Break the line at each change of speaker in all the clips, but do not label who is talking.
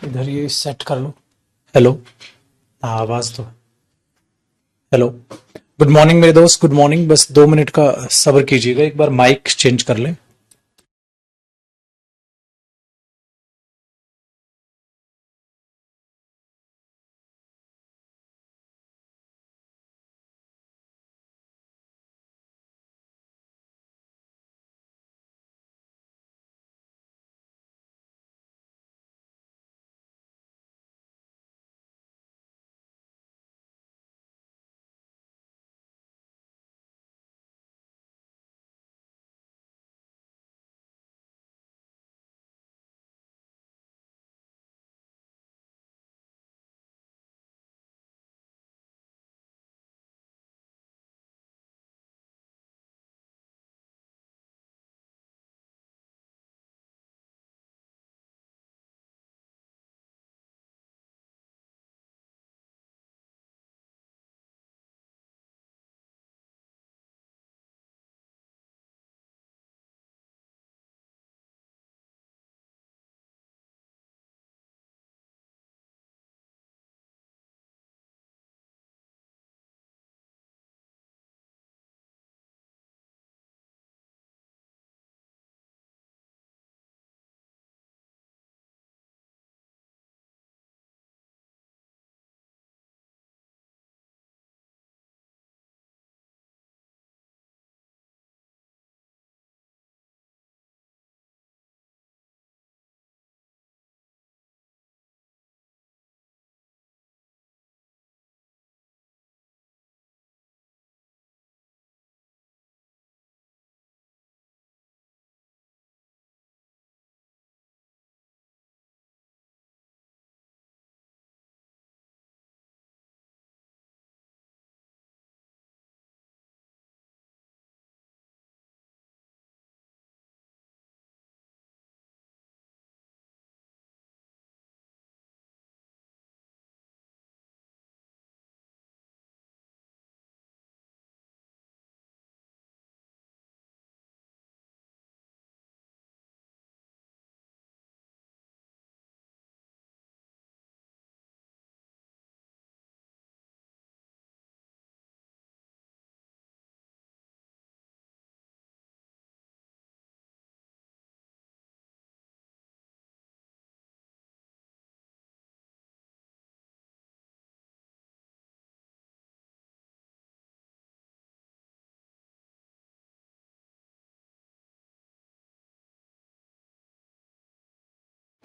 इधर ये सेट कर लो। हेलो। हाँ, आवाज तो। हेलो। गुड मॉर्निंग मेरे दोस्त, गुड मॉर्निंग। बस 2 मिनट का सब्र कीजिएगा, एक बार माइक चेंज कर लें।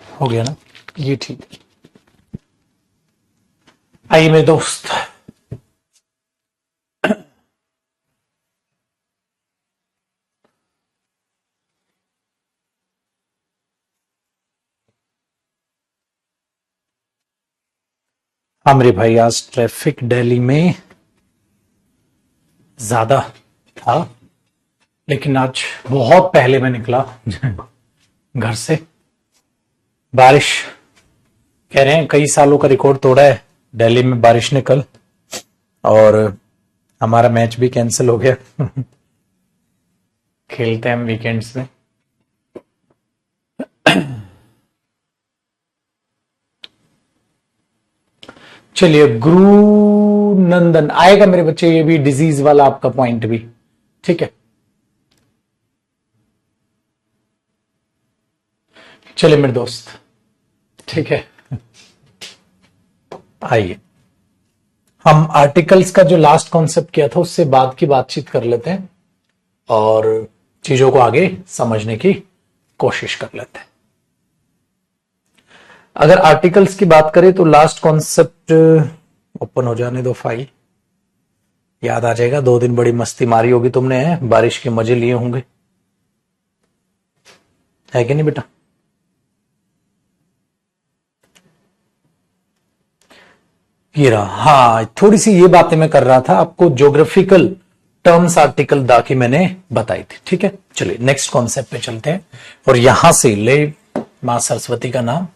हो गया ना? ये ठीक है। आइए मेरे दोस्त। हाँ मेरे भाई, आज ट्रैफिक दिल्ली में ज्यादा था, लेकिन आज बहुत पहले मैं निकला घर से। बारिश, कह रहे हैं कई सालों का रिकॉर्ड तोड़ा है दिल्ली में बारिश ने कल, और हमारा मैच भी कैंसिल हो गया। खेलते हैं हम वीकेंड्स में। चलिए, गुरु नंदन आएगा मेरे बच्चे, ये भी डिजीज वाला आपका पॉइंट भी ठीक है। चलिए मेरे दोस्त, ठीक है। आइए, हम आर्टिकल्स का जो लास्ट कॉन्सेप्ट किया था उससे बाद की बातचीत कर लेते हैं और चीजों को आगे समझने की कोशिश कर लेते हैं। अगर आर्टिकल्स की बात करें तो लास्ट कॉन्सेप्ट, ओपन हो जाने दो फाइल, याद आ जाएगा। 2 दिन बड़ी मस्ती मारी होगी तुमने, है बारिश के मजे लिए होंगे, है कि नहीं बेटा? ये रहा। हाँ, थोड़ी सी ये बातें मैं कर रहा था आपको, ज्योग्राफिकल टर्म्स आर्टिकल दा की मैंने बताई थी, ठीक है। चलिए नेक्स्ट कॉन्सेप्ट पे चलते हैं, और यहां से ले मां सरस्वती का नाम।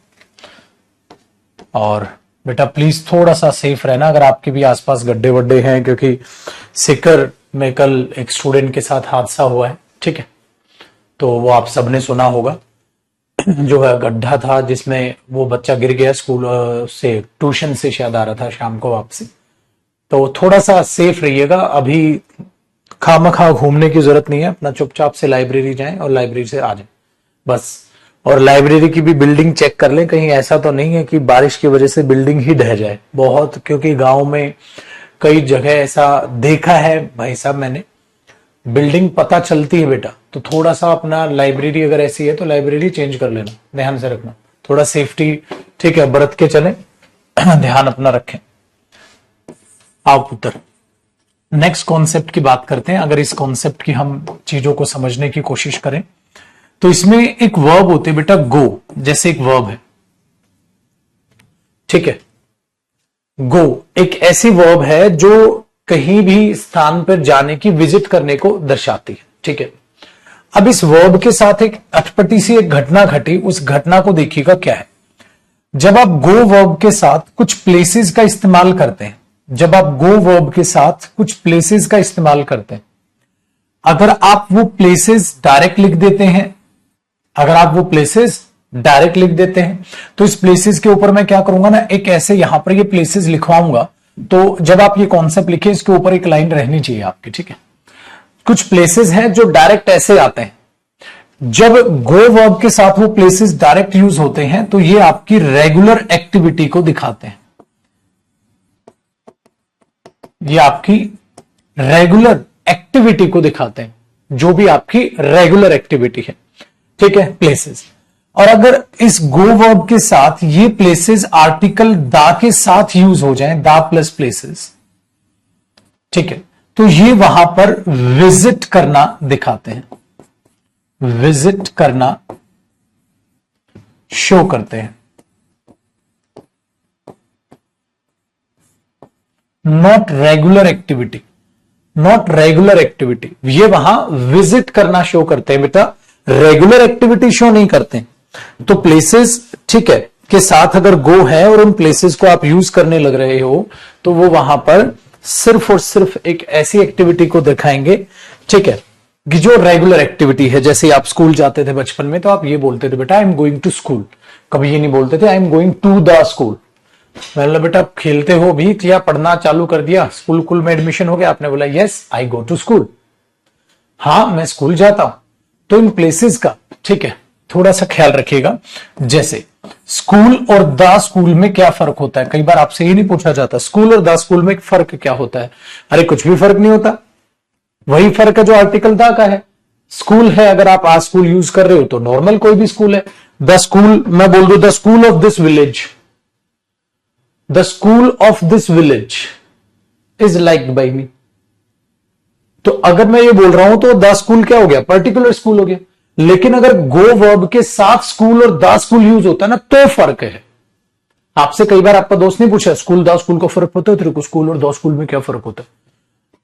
और बेटा प्लीज थोड़ा सा सेफ रहना, अगर आपके भी आसपास गड्ढे वड्ढे हैं, क्योंकि सिकर में कल एक स्टूडेंट के साथ हादसा हुआ है, ठीक है। तो वो आप सबने सुना होगा। जो है गड्ढा था जिसमें वो बच्चा गिर गया स्कूल से, ट्यूशन से शायद आ रहा था शाम को वापसी। तो थोड़ा सा सेफ रहिएगा, अभी खामखा घूमने की जरूरत नहीं है, अपना चुपचाप से लाइब्रेरी जाएं और लाइब्रेरी से आ जाएं बस। और लाइब्रेरी की भी बिल्डिंग चेक कर लें, कहीं ऐसा तो नहीं है कि बारिश की वजह से बिल्डिंग ही ढह जाए बहुत, क्योंकि गांव में कई जगह ऐसा देखा है भाई साहब मैंने, बिल्डिंग पता चलती है बेटा, तो थोड़ा सा अपना लाइब्रेरी अगर ऐसी है तो लाइब्रेरी चेंज कर लेना, ध्यान से रखना, थोड़ा सेफ्टी ठीक है बरत के चले, ध्यान अपना रखें। आओ पुत्र, नेक्स्ट कॉन्सेप्ट की बात करते हैं। अगर इस कॉन्सेप्ट की हम चीजों को समझने की कोशिश करें तो इसमें एक वर्ब होते है बेटा, गो, जैसे एक वर्ब है, ठीक है। गो एक ऐसी वर्ब है जो कहीं भी स्थान पर जाने की, विजिट करने को दर्शाती है, ठीक है। अब इस वर्ब के साथ एक अटपटी सी एक घटना घटी, उस घटना को देखिएगा क्या है। जब आप गो वर्ब के साथ कुछ प्लेसेस का इस्तेमाल करते हैं, जब आप गो वर्ब के साथ कुछ प्लेसेस का इस्तेमाल करते हैं, अगर आप वो प्लेसेस डायरेक्ट लिख देते हैं, अगर आप वो प्लेसेस डायरेक्ट लिख देते हैं, तो इस प्लेसेस के ऊपर मैं क्या करूंगा ना, एक ऐसे यहां पर ये प्लेसेस लिखवाऊंगा, तो जब आप ये कॉन्सेप्ट लिखे इसके ऊपर एक लाइन रहनी चाहिए आपकी, ठीक है। कुछ प्लेसेस हैं जो डायरेक्ट ऐसे आते हैं, जब गो वर्ब के साथ वो प्लेसेस डायरेक्ट यूज होते हैं तो ये आपकी रेगुलर एक्टिविटी को दिखाते हैं, ये आपकी रेगुलर एक्टिविटी को दिखाते हैं, जो भी आपकी रेगुलर एक्टिविटी है, ठीक है, प्लेसेस। और अगर इस गो वर्ब के साथ ये प्लेसेस आर्टिकल दा के साथ यूज हो जाएं, दा प्लस प्लेसेस, ठीक है, तो ये वहां पर विजिट करना दिखाते हैं, विजिट करना शो करते हैं, not regular activity, not regular activity, ये वहां विजिट करना शो करते हैं बेटा, रेगुलर एक्टिविटी शो नहीं करते हैं। तो प्लेसेस ठीक है के साथ अगर गो है और उन प्लेसेस को आप यूज करने लग रहे हो, तो वो वहां पर सिर्फ और सिर्फ एक ऐसी एक्टिविटी को दिखाएंगे, ठीक है, कि जो रेगुलर एक्टिविटी है। जैसे आप स्कूल जाते थे बचपन में तो आप ये बोलते थे बेटा I am going to school, कभी ये नहीं बोलते थे I am going to the school. मतलब बेटा खेलते हो भी या पढ़ना चालू कर दिया, स्कूल में एडमिशन हो गया, आपने बोला yes I go to school, हाँ मैं स्कूल जाता हूं। तो इन प्लेसेस का ठीक है थोड़ा सा ख्याल रखिएगा। जैसे स्कूल और द स्कूल में क्या फर्क होता है, कई बार आपसे ये नहीं पूछा जाता स्कूल और द स्कूल में फर्क क्या होता है। अरे कुछ भी फर्क नहीं होता, वही फर्क है जो आर्टिकल द का है। स्कूल है, अगर आप आ स्कूल यूज कर रहे हो तो नॉर्मल कोई भी स्कूल है। द स्कूल मैं बोल दू the school of this village, the school of this village is liked by me. तो अगर मैं ये बोल रहा हूं तो द स्कूल क्या हो गया, पर्टिकुलर स्कूल हो गया। लेकिन अगर गो वर्ब के साथ स्कूल और द स्कूल यूज होता है ना तो फर्क है। आपसे कई बार आपका दोस्त नहीं पूछा स्कूल द स्कूल का फर्क होता है, तेरे को स्कूल और द स्कूल में क्या फर्क होता है,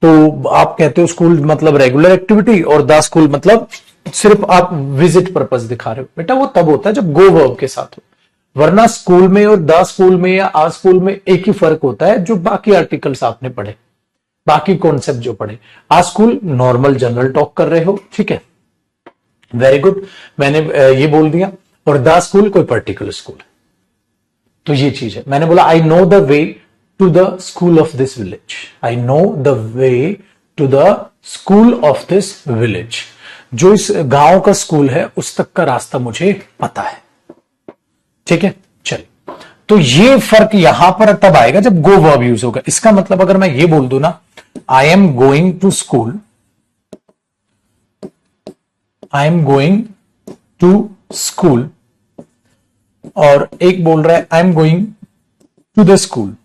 तो आप कहते हो स्कूल मतलब रेगुलर एक्टिविटी और द स्कूल मतलब सिर्फ आप विजिट पर्पस दिखा रहे हो। बेटा वो तब होता है जब गो वर्ब के साथ हो, वरना स्कूल में और द स्कूल में या आ स्कूल में एक ही फर्क होता है, जो बाकी आर्टिकल्स आपने पढ़े, बाकी कॉन्सेप्ट जो पढ़े। आ स्कूल नॉर्मल जनरल टॉक कर रहे हो, ठीक है, वेरी गुड, मैंने ये बोल दिया। और द स्कूल कोई पर्टिकुलर स्कूल है, तो ये चीज है। मैंने बोला I know the way to the school of this village, I know the way to the school of this village, जो इस गांव का स्कूल है उस तक का रास्ता मुझे पता है, ठीक है। चलिए, तो ये फर्क यहां पर तब आएगा जब गो वर्ब यूज होगा। इसका मतलब अगर मैं ये बोल दूं ना I am going to school, I am going to school, और एक बोल रहा है I am going to the school,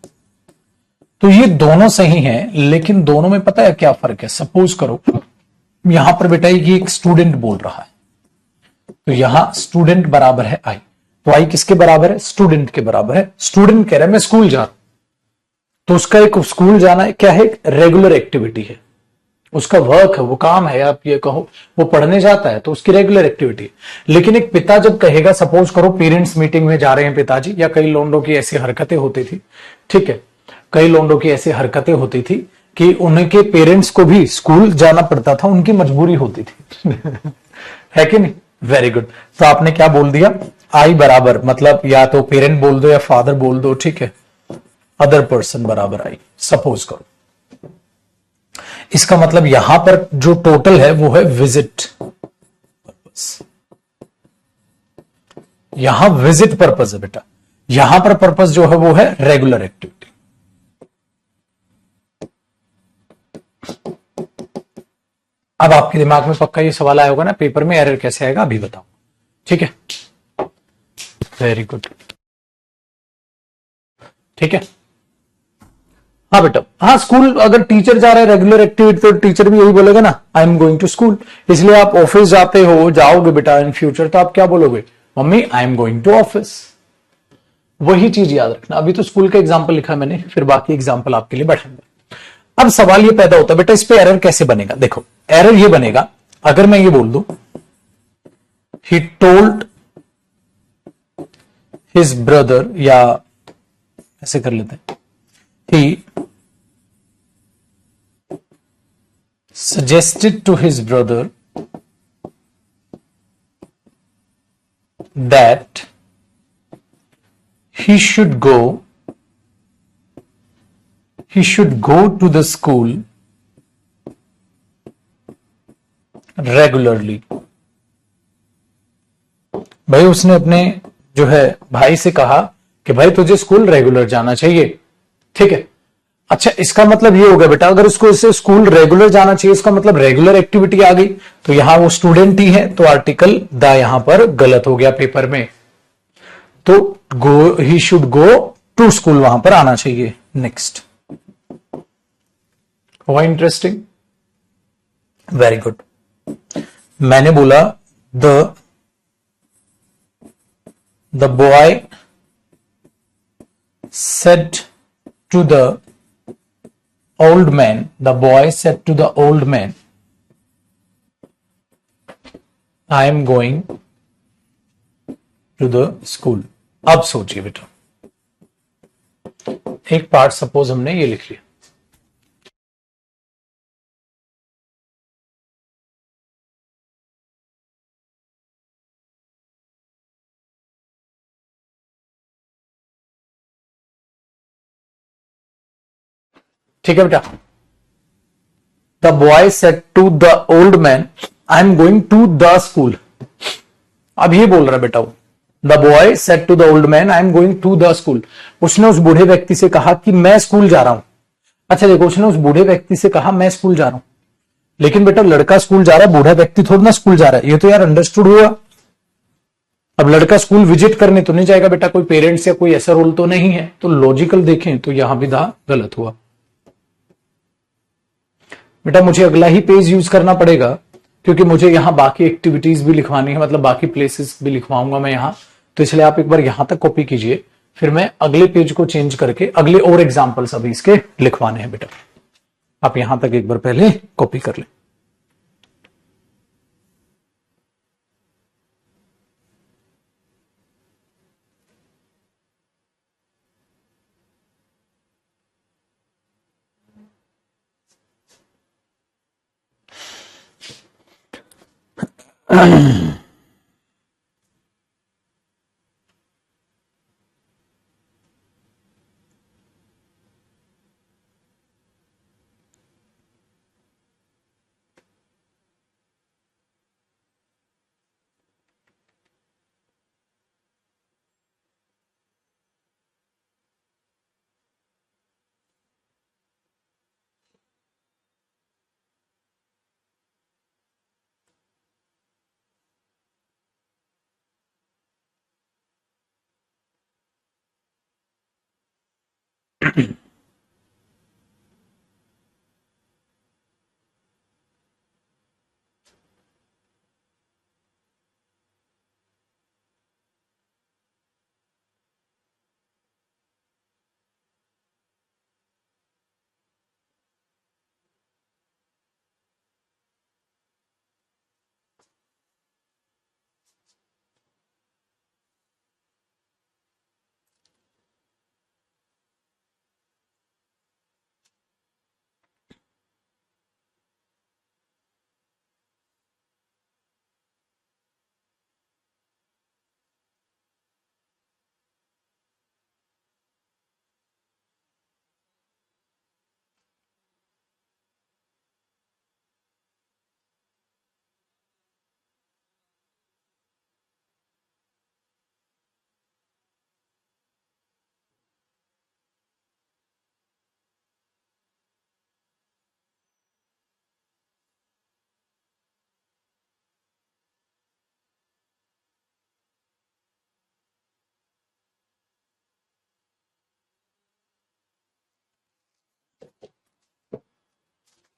तो ये दोनों सही हैं, लेकिन दोनों में पता है क्या फर्क है। सपोज करो यहां पर बेटा ये एक स्टूडेंट बोल रहा है, तो यहां स्टूडेंट बराबर है आई, तो आई किसके बराबर है, स्टूडेंट के बराबर है। स्टूडेंट कह रहा है मैं स्कूल जा रहा हूं, तो उसका एक स्कूल जाना क्या है, रेगुलर एक्टिविटी है, उसका वर्क है, वो काम है, आप ये कहो वो पढ़ने जाता है तो उसकी रेगुलर एक्टिविटी है। लेकिन एक पिता जब कहेगा, सपोज करो पेरेंट्स मीटिंग में जा रहे हैं पिताजी, या कई लोगों की ऐसी हरकतें होती थी, ठीक है, कई लोगों की ऐसी हरकतें होती थी कि उनके पेरेंट्स को भी स्कूल जाना पड़ता था, उनकी मजबूरी होती थी है कि नहीं, वेरी गुड। तो आपने क्या बोल दिया, आई बराबर, मतलब या तो पेरेंट बोल दो या फादर बोल दो, ठीक है, अदर पर्सन बराबर आई, सपोज करो। इसका मतलब यहां पर जो टोटल है वो है विजिट पर्पस। यहां विजिट पर्पस है बेटा, यहां पर पर्पस जो है वो है रेगुलर एक्टिविटी। अब आपके दिमाग में पक्का ये सवाल आया होगा ना, पेपर में एरर कैसे आएगा, अभी बताओ, ठीक है। वेरी गुड, ठीक है। हाँ बेटा, हाँ स्कूल अगर टीचर जा रहा है रेगुलर एक्टिविटी तो टीचर भी यही बोलेगा ना, I am going to school. इसलिए आप ऑफिस जाते हो, जाओगे बेटा इन फ्यूचर, तो आप क्या बोलोगे, mummy I am going to office. वही चीज याद रखना। अभी तो स्कूल का एग्जाम्पल लिखा मैंने, फिर बाकी एग्जाम्पल आपके लिए बढ़ाएंगे। अब सवाल ये पैदा होता है बेटा, इस पे एरर कैसे बनेगा। देखो एरर ये बनेगा, अगर मैं ये बोल दूं ही टोल्ड हिज ब्रदर, या ऐसे कर लेते हैं, ही suggested to his brother that he should go to the school regularly। भाई उसने अपने जो है भाई से कहा कि भाई तुझे स्कूल रेगुलर जाना चाहिए, ठीक है। अच्छा इसका मतलब ये हो गया बेटा, अगर उसको इससे स्कूल रेगुलर जाना चाहिए, इसका मतलब रेगुलर एक्टिविटी आ गई, तो यहां वो स्टूडेंट ही है, तो आर्टिकल द यहां पर गलत हो गया पेपर में। तो go, he should go to school वहां पर आना चाहिए। नेक्स्ट, हुआ इंटरेस्टिंग, वेरी गुड। मैंने बोला the boy said to the old man, the boy said to the old man I am going to the school. अब सोचिए बेटा, एक पार्ट सपोज हमने ये लिख लिया, ठीक है बेटा। The boy said to the old man I am going to the school. अब ये बोल रहा है बेटा वो, the boy said to the old man I am going to the school. उसने उस बूढ़े व्यक्ति से कहा कि मैं स्कूल जा रहा हूं। अच्छा देखो, उसने उस बूढ़े व्यक्ति से कहा मैं स्कूल जा रहा हूं, लेकिन बेटा लड़का स्कूल जा रहा है, बूढ़ा व्यक्ति थोड़ा ना स्कूल जा रहा है, ये तो यार अंडरस्टूड हुआ। अब लड़का स्कूल विजिट करने तो नहीं जाएगा बेटा, कोई पेरेंट्स या कोई ऐसा रोल तो नहीं है, तो लॉजिकल देखें तो यहां भी दा गलत हुआ। बेटा मुझे अगला ही पेज यूज करना पड़ेगा, क्योंकि मुझे यहां बाकी एक्टिविटीज भी लिखवानी है, मतलब बाकी प्लेसेस भी लिखवाऊंगा मैं यहां, तो इसलिए आप एक बार यहां तक कॉपी कीजिए, फिर मैं अगले पेज को चेंज करके अगले और एग्जाम्पल्स अभी इसके लिखवाने हैं बेटा। आप यहां तक एक बार पहले कॉपी कर लें।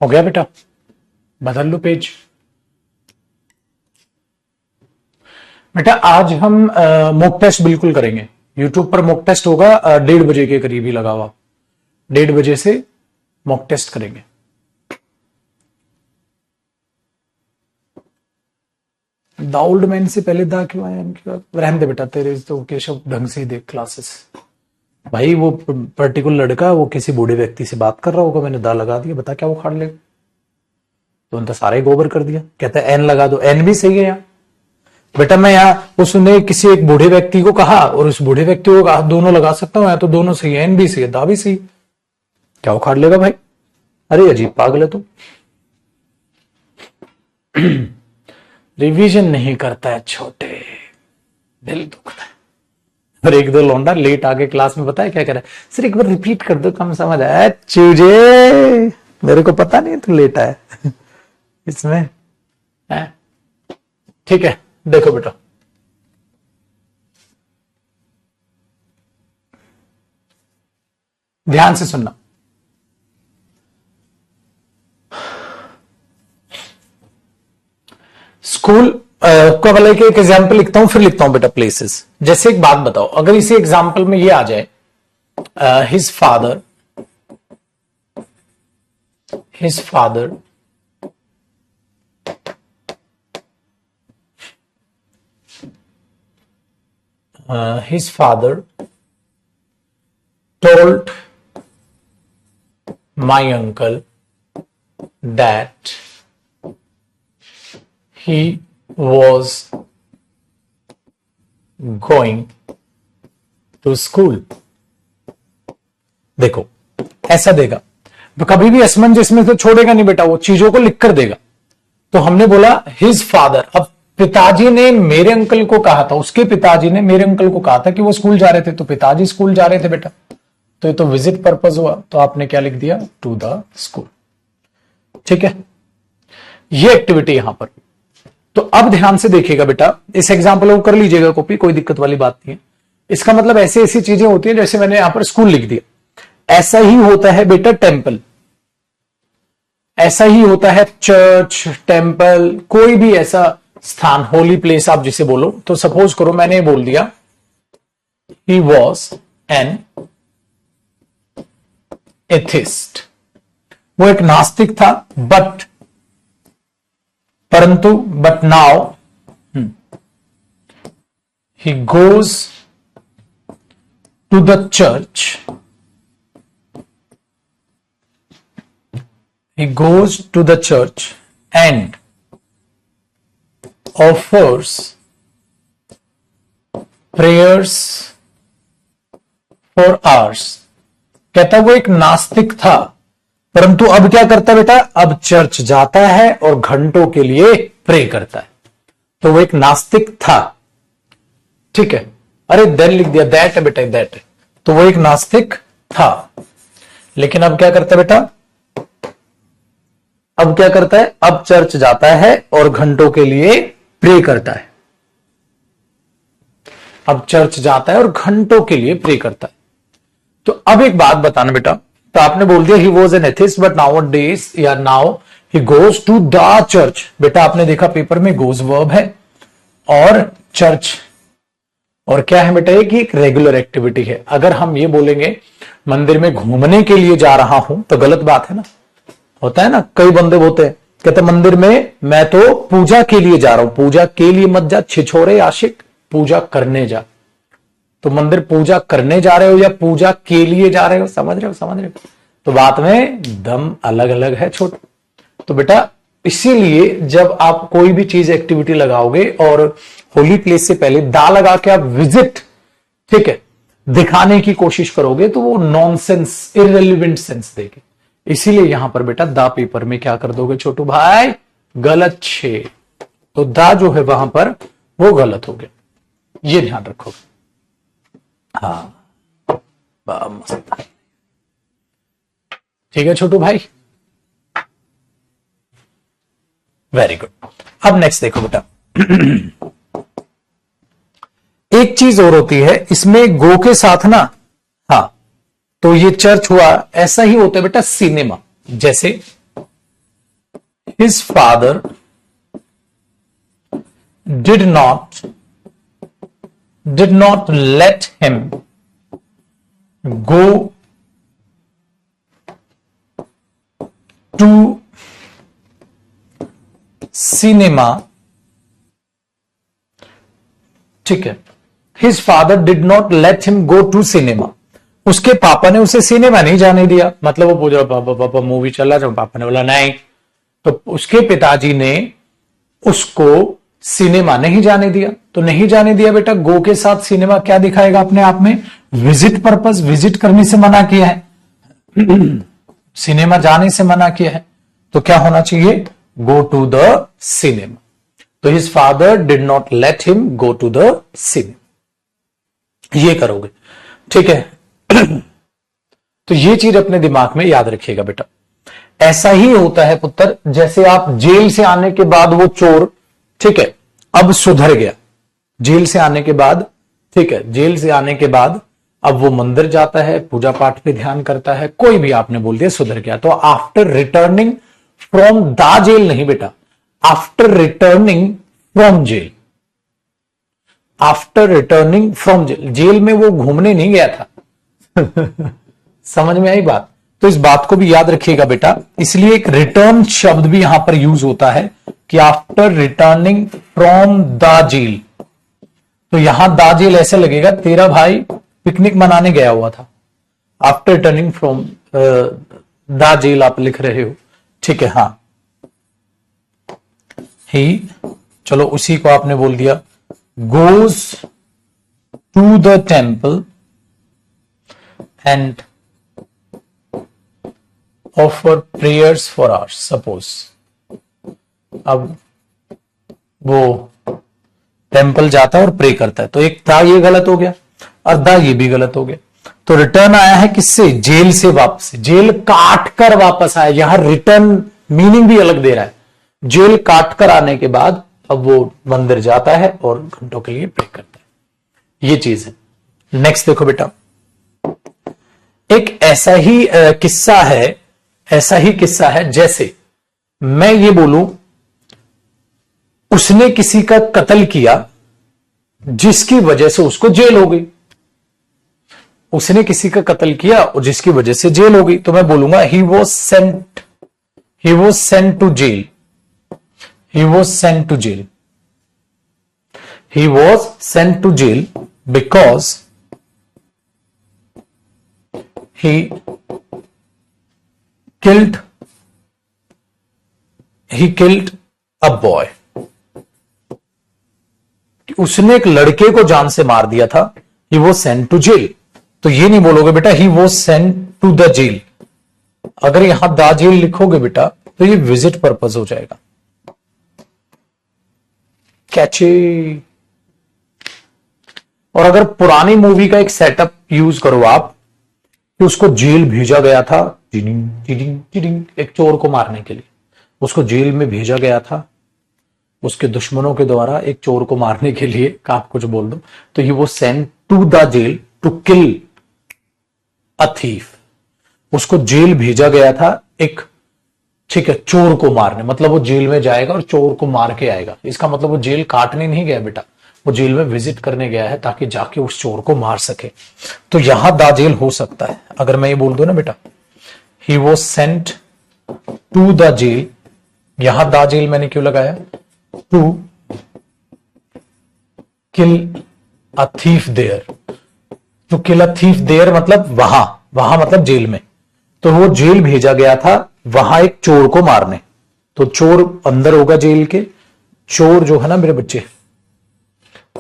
हो गया बेटा, बदल लो पेज। बेटा आज हम मॉक टेस्ट बिल्कुल करेंगे। यूट्यूब पर मॉक टेस्ट होगा 1:30 के करीब ही लगा हुआ। 1:30 से मॉक टेस्ट करेंगे। द ओल्ड मैन से पहले दा क्यों आया इनके बाद? रहने दे बेटा, तेरे तो केशव ढंग से ही देख क्लासेस। भाई वो पर्टिकुलर लड़का वो किसी बूढ़े व्यक्ति से बात कर रहा होगा, मैंने दा लगा दिया, बता क्या वो खाड़ लेगा? तो उनका सारे गोबर कर दिया। कहता है एन लगा दो, एन भी सही है यहाँ बेटा। मैं यहाँ उसने किसी एक बूढ़े व्यक्ति को कहा और उस बूढ़े व्यक्ति को कहा दोनों लगा सकता हूं, या तो दोनों सही है, एन भी सही है, दा भी सही। क्या उखाड़ लेगा भाई? अरे अजीब पागल है तू। रिवीजन नहीं करता है छोटे, दिल दुखता है। और एक दो लौंडा लेट आके क्लास में बताया क्या कह रहा है, सर एक बार रिपीट कर दो, कम समझ आया। चूजे, मेरे को पता नहीं तू लेट आया इसमें है। ठीक है, देखो बेटा, ध्यान से सुनना। स्कूल का वाला एक एग्जाम्पल लिखता हूं, फिर लिखता हूं बेटा प्लेसेस। जैसे एक बात बताओ, अगर इसी एग्जाम्पल में ये आ जाए his father his father told my uncle that he was going to school। देखो ऐसा देगा तो कभी भी असमंजस में तो छोड़ेगा नहीं बेटा, वो चीजों को लिख कर देगा। तो हमने बोला हिज फादर, अब पिताजी ने मेरे अंकल को कहा था, उसके पिताजी ने मेरे अंकल को कहा था कि वो स्कूल जा रहे थे, तो पिताजी स्कूल जा रहे थे बेटा, तो ये तो विजिट पर्पस हुआ, तो आपने क्या लिख दिया, टू द स्कूल। ठीक है, ये एक्टिविटी यहां पर। तो अब ध्यान से देखिएगा बेटा, इस एग्जाम्पल को कर लीजिएगा कॉपी, कोई दिक्कत वाली बात नहीं है। इसका मतलब ऐसी ऐसी चीजें होती हैं, जैसे मैंने यहां पर स्कूल लिख दिया, ऐसा ही होता है बेटा टेम्पल, ऐसा ही होता है चर्च, टेम्पल, कोई भी ऐसा स्थान, होली प्लेस आप जिसे बोलो। तो सपोज करो मैंने बोल दिया ही वॉज एन एथिस्ट, वो एक नास्तिक था, but now he goes to the church, he goes to the church and offers prayers for hours। कहता वो एक नास्तिक था, परंतु अब क्या करता बेटा, अब चर्च जाता है और घंटों के लिए प्रे करता है। तो वो एक नास्तिक था, ठीक है। अरे देन लिख दिया, दैट है बेटा, दैट है। तो वो एक नास्तिक था, लेकिन अब क्या करता है बेटा, अब क्या करता है, अब चर्च जाता है और घंटों के लिए प्रे करता है। अब चर्च जाता है और घंटों के लिए प्रे करता है। तो अब एक बात बताना बेटा, तो आपने बोल दिया he was an atheist but nowadays, या now he goes to the church. बेटा आपने देखा पेपर में गोज वर्ब है और चर्च, और क्या है बेटा, ये एक रेगुलर एक्टिविटी है। अगर हम ये बोलेंगे मंदिर में घूमने के लिए जा रहा हूं, तो गलत बात है ना। होता है ना, कई बंदे होते हैं कहते मंदिर में मैं तो पूजा के लिए जा रहा हूं। पूजा के लिए मत जा छिछोरे आशिक, पूजा करने जा। तो मंदिर पूजा करने जा रहे हो या पूजा के लिए जा रहे हो, समझ रहे हो? तो बात में दम अलग अलग है छोटा। तो बेटा इसीलिए जब आप कोई भी चीज एक्टिविटी लगाओगे और होली प्लेस से पहले दा लगा के आप विजिट, ठीक है, दिखाने की कोशिश करोगे, तो वो नॉनसेंस, इररिलेवेंट सेंस देगी। इसीलिए यहां पर बेटा दा पेपर में क्या कर दोगे छोटू भाई, गलत छे। तो दा जो है वहां पर वो गलत हो गया, ये ध्यान रखोगे। हाँ मस्त, ठीक है छोटू भाई, वेरी गुड। अब नेक्स्ट देखो बेटा, एक चीज और होती है इसमें गो के साथ ना, हाँ, तो ये चर्च हुआ, ऐसा ही होता है बेटा सिनेमा। जैसे his father did not let him go to cinema. ठीक है, his father did not let him go to cinema, उसके पापा ने उसे सिनेमा नहीं जाने दिया। मतलब वो पूछा पापा पापा मूवी चला जाओ, पापा ने बोला नहीं, तो उसके पिताजी ने उसको सिनेमा नहीं जाने दिया। तो नहीं जाने दिया बेटा, गो के साथ सिनेमा क्या दिखाएगा अपने आप में, विजिट पर्पस, विजिट करने से मना किया है, सिनेमा जाने से मना किया है, तो क्या होना चाहिए, गो टू द सिनेमा। तो his father did not let him go to the cinema, ये करोगे, ठीक है। तो ये चीज अपने दिमाग में याद रखिएगा बेटा। ऐसा ही होता है पुत्र, जैसे आप जेल से आने के बाद वो चोर, ठीक है, अब सुधर गया, जेल से आने के बाद, ठीक है, जेल से आने के बाद अब वो मंदिर जाता है, पूजा पाठ पे ध्यान करता है, कोई भी आपने बोल दिया सुधर गया। तो after returning from the jail नहीं बेटा, after returning from jail, after returning from jail, jail में वो घूमने नहीं गया था। समझ में आई बात? तो इस बात को भी याद रखिएगा बेटा, इसलिए एक रिटर्न शब्द भी यहां पर यूज होता है कि after returning from the jail. तो यहां द जेल ऐसे लगेगा, तेरा भाई पिकनिक मनाने गया हुआ था, after returning from the jail आप लिख रहे हो, ठीक है। हाँ, ही, चलो उसी को आपने बोल दिया, goes to the temple and offer prayers for hours, suppose. अब वो टेम्पल जाता है और प्रे करता है, तो एक था ये गलत हो गया और दा ये भी गलत हो गया। तो रिटर्न आया है किससे, जेल से वापस, जेल काट कर वापस आया। यहां रिटर्न मीनिंग भी अलग दे रहा है, जेल काट कर आने के बाद अब वो मंदिर जाता है और घंटों के लिए प्रे करता है, ये चीज है। नेक्स्ट देखो बेटा, एक ऐसा ही किस्सा है, ऐसा ही किस्सा है जैसे मैं ये बोलूं, उसने किसी का कत्ल किया जिसकी वजह से उसको जेल हो गई, उसने किसी का कत्ल किया और जिसकी वजह से जेल हो गई, तो मैं बोलूंगा he was sent to jail, he was sent to jail, he was sent to jail because he killed a boy, उसने एक लड़के को जान से मार दिया था, he was sent to jail। तो ये नहीं बोलोगे बेटा he was sent to the jail, अगर यहां द जेल लिखोगे बेटा तो ये विजिट पर्पस हो जाएगा, कैचे। और अगर पुरानी मूवी का एक सेटअप यूज करो आप कि उसको जेल भेजा गया था, टिडिंग टिडिंग टिडिंग, एक चोर को मारने के लिए उसको जेल में भेजा गया था, उसके दुश्मनों के द्वारा एक चोर को मारने के लिए, आप कुछ बोल दो, तो ही वो sent to the jail to kill a thief, उसको जेल भेजा गया था एक, ठीक है, चोर को मारने, मतलब वो जेल में जाएगा और चोर को मार के आएगा। इसका मतलब वो जेल काटने नहीं गया बेटा, वो जेल में विजिट करने गया है ताकि जाके उस चोर को मार सके। तो यहां द जेल हो सकता है, अगर मैं ये बोल दूं ना बेटा he was sent to the jail, यहां द जेल मैंने क्यों लगाया, to kill a thief there, to kill a thief there मतलब वहां, वहां मतलब जेल में, तो वो जेल भेजा गया था वहां एक चोर को मारने। तो चोर अंदर होगा जेल के, चोर जो है ना मेरे बच्चे,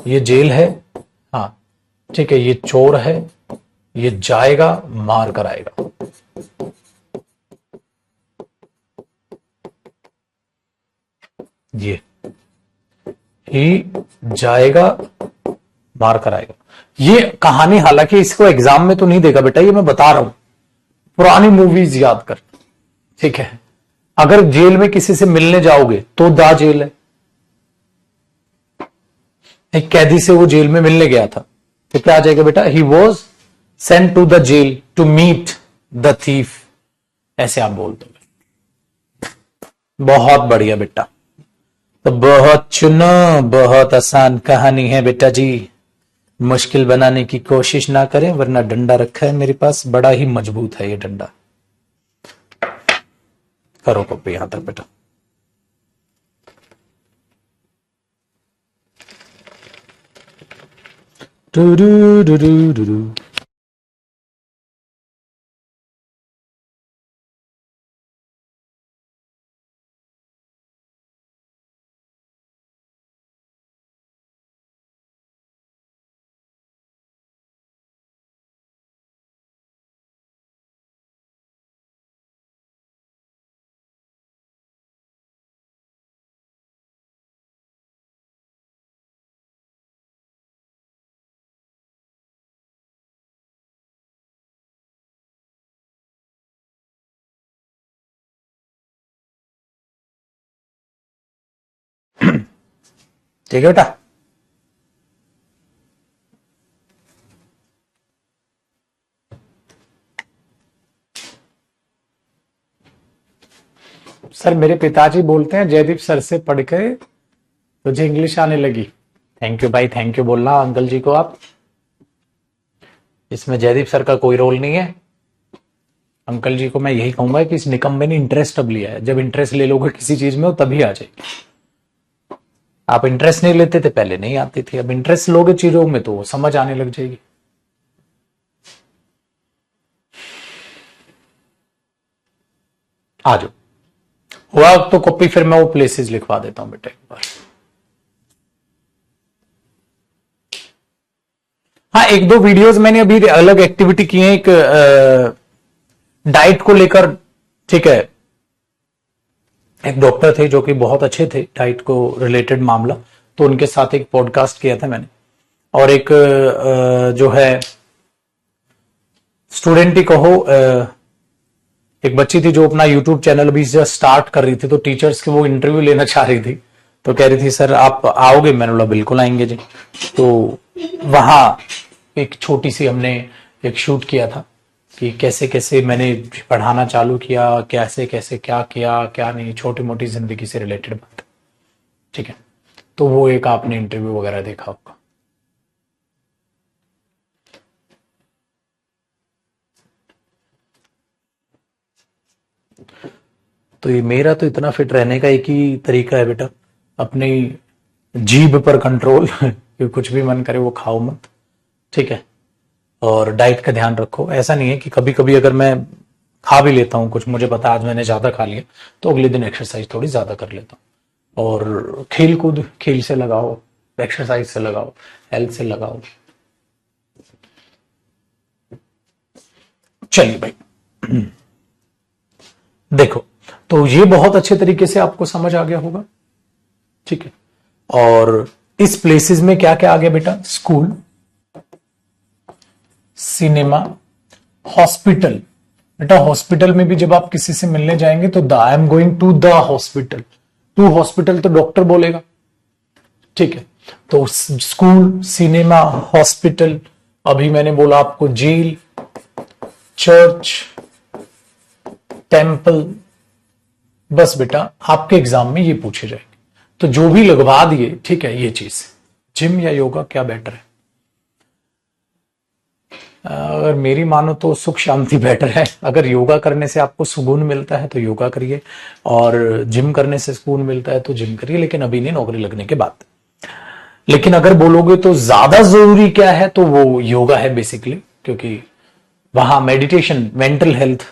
ये जेल है, हाँ ठीक है, ये चोर है, ये जाएगा मार कर आएगा, ये ही जाएगा मार कर आएगा। ये कहानी हालांकि इसको एग्जाम में तो नहीं देगा बेटा, ये मैं बता रहा हूं, पुरानी मूवीज याद कर, ठीक है। अगर जेल में किसी से मिलने जाओगे तो द जेल है, एक कैदी से वो जेल में मिलने गया था, तो क्या आ जाएगा बेटा, he was sent to the jail to meet the thief, ऐसे आप बोल दोगे। बहुत बढ़िया बेटा। तो बहुत चुनो, बहुत आसान कहानी है बेटा जी, मुश्किल बनाने की कोशिश ना करें, वरना डंडा रखा है मेरे पास, बड़ा ही मजबूत है ये डंडा। करो कॉपी यहां तक बेटा। Do do do do. ठीक है बेटा। सर मेरे पिताजी बोलते हैं जयदीप सर से पढ़ के तुझे इंग्लिश आने लगी। थैंक यू भाई, थैंक यू बोलना अंकल जी को आप। इसमें जयदीप सर का कोई रोल नहीं है। अंकल जी को मैं यही कहूंगा कि इस निकम्मे ने इंटरेस्ट अब लिया है, जब इंटरेस्ट ले लोगे किसी चीज में तभी आ जाएगी। आप इंटरेस्ट नहीं लेते थे पहले, नहीं आती थी, अब इंटरेस्ट लोगे चीजों में तो समझ आने लग जाएगी। आ जाओ, हुआ तो कॉपी फिर मैं वो प्लेसेस लिखवा देता हूं बेटा एक बार। हाँ, एक दो वीडियोस मैंने अभी अलग एक्टिविटी की है, एक डाइट को लेकर, ठीक है। एक डॉक्टर थे जो कि बहुत अच्छे थे डाइट को रिलेटेड मामला, तो उनके साथ एक पॉडकास्ट किया था मैंने। और एक जो है स्टूडेंट ही कहो, एक बच्ची थी जो अपना यूट्यूब चैनल अभी जस्ट स्टार्ट कर रही थी, तो टीचर्स के वो इंटरव्यू लेना चाह रही थी, तो कह रही थी सर आप आओगे? मैंने बोला बिल्कुल आएंगे जी। तो वहां एक छोटी सी हमने एक शूट किया था कि कैसे कैसे मैंने पढ़ाना चालू किया, कैसे कैसे क्या किया क्या नहीं, छोटी मोटी जिंदगी से रिलेटेड बात, ठीक है। तो वो एक आपने इंटरव्यू वगैरह देखा होगा। तो ये मेरा तो इतना फिट रहने का एक ही तरीका है बेटा, अपनी जीभ पर कंट्रोल कि कुछ भी मन करे वो खाओ मत, ठीक है। और डाइट का ध्यान रखो। ऐसा नहीं है कि कभी कभी अगर मैं खा भी लेता हूं कुछ, मुझे पता आज मैंने ज्यादा खा लिया, तो अगले दिन एक्सरसाइज थोड़ी ज्यादा कर लेता हूं। और खेल कूद, खेल से लगाओ, एक्सरसाइज से लगाओ, हेल्थ से लगाओ। चलिए भाई, देखो, तो ये बहुत अच्छे तरीके से आपको समझ आ गया होगा, ठीक है। और इस प्लेसेस में क्या क्या आ गया बेटा? School, cinema, hospital. बेटा हॉस्पिटल में भी जब आप किसी से मिलने जाएंगे तो I am going to the hospital, to hospital तो डॉक्टर बोलेगा, ठीक है। तो स्कूल, सिनेमा, हॉस्पिटल, अभी मैंने बोला आपको जेल, चर्च, टेम्पल। बस बेटा आपके एग्जाम में ये पूछे जाएंगे, तो जो भी लगवा दिए, ठीक है। ये चीज जिम या योगा क्या बेटर है? अगर मेरी मानो तो सुख शांति बेटर है। अगर योगा करने से आपको सुकून मिलता है तो योगा करिए, और जिम करने से सुकून मिलता है तो जिम करिए, लेकिन अभी नहीं, नौकरी लगने के बाद। लेकिन अगर बोलोगे तो ज्यादा जरूरी क्या है, तो वो योगा है बेसिकली, क्योंकि वहां मेडिटेशन, मेंटल हेल्थ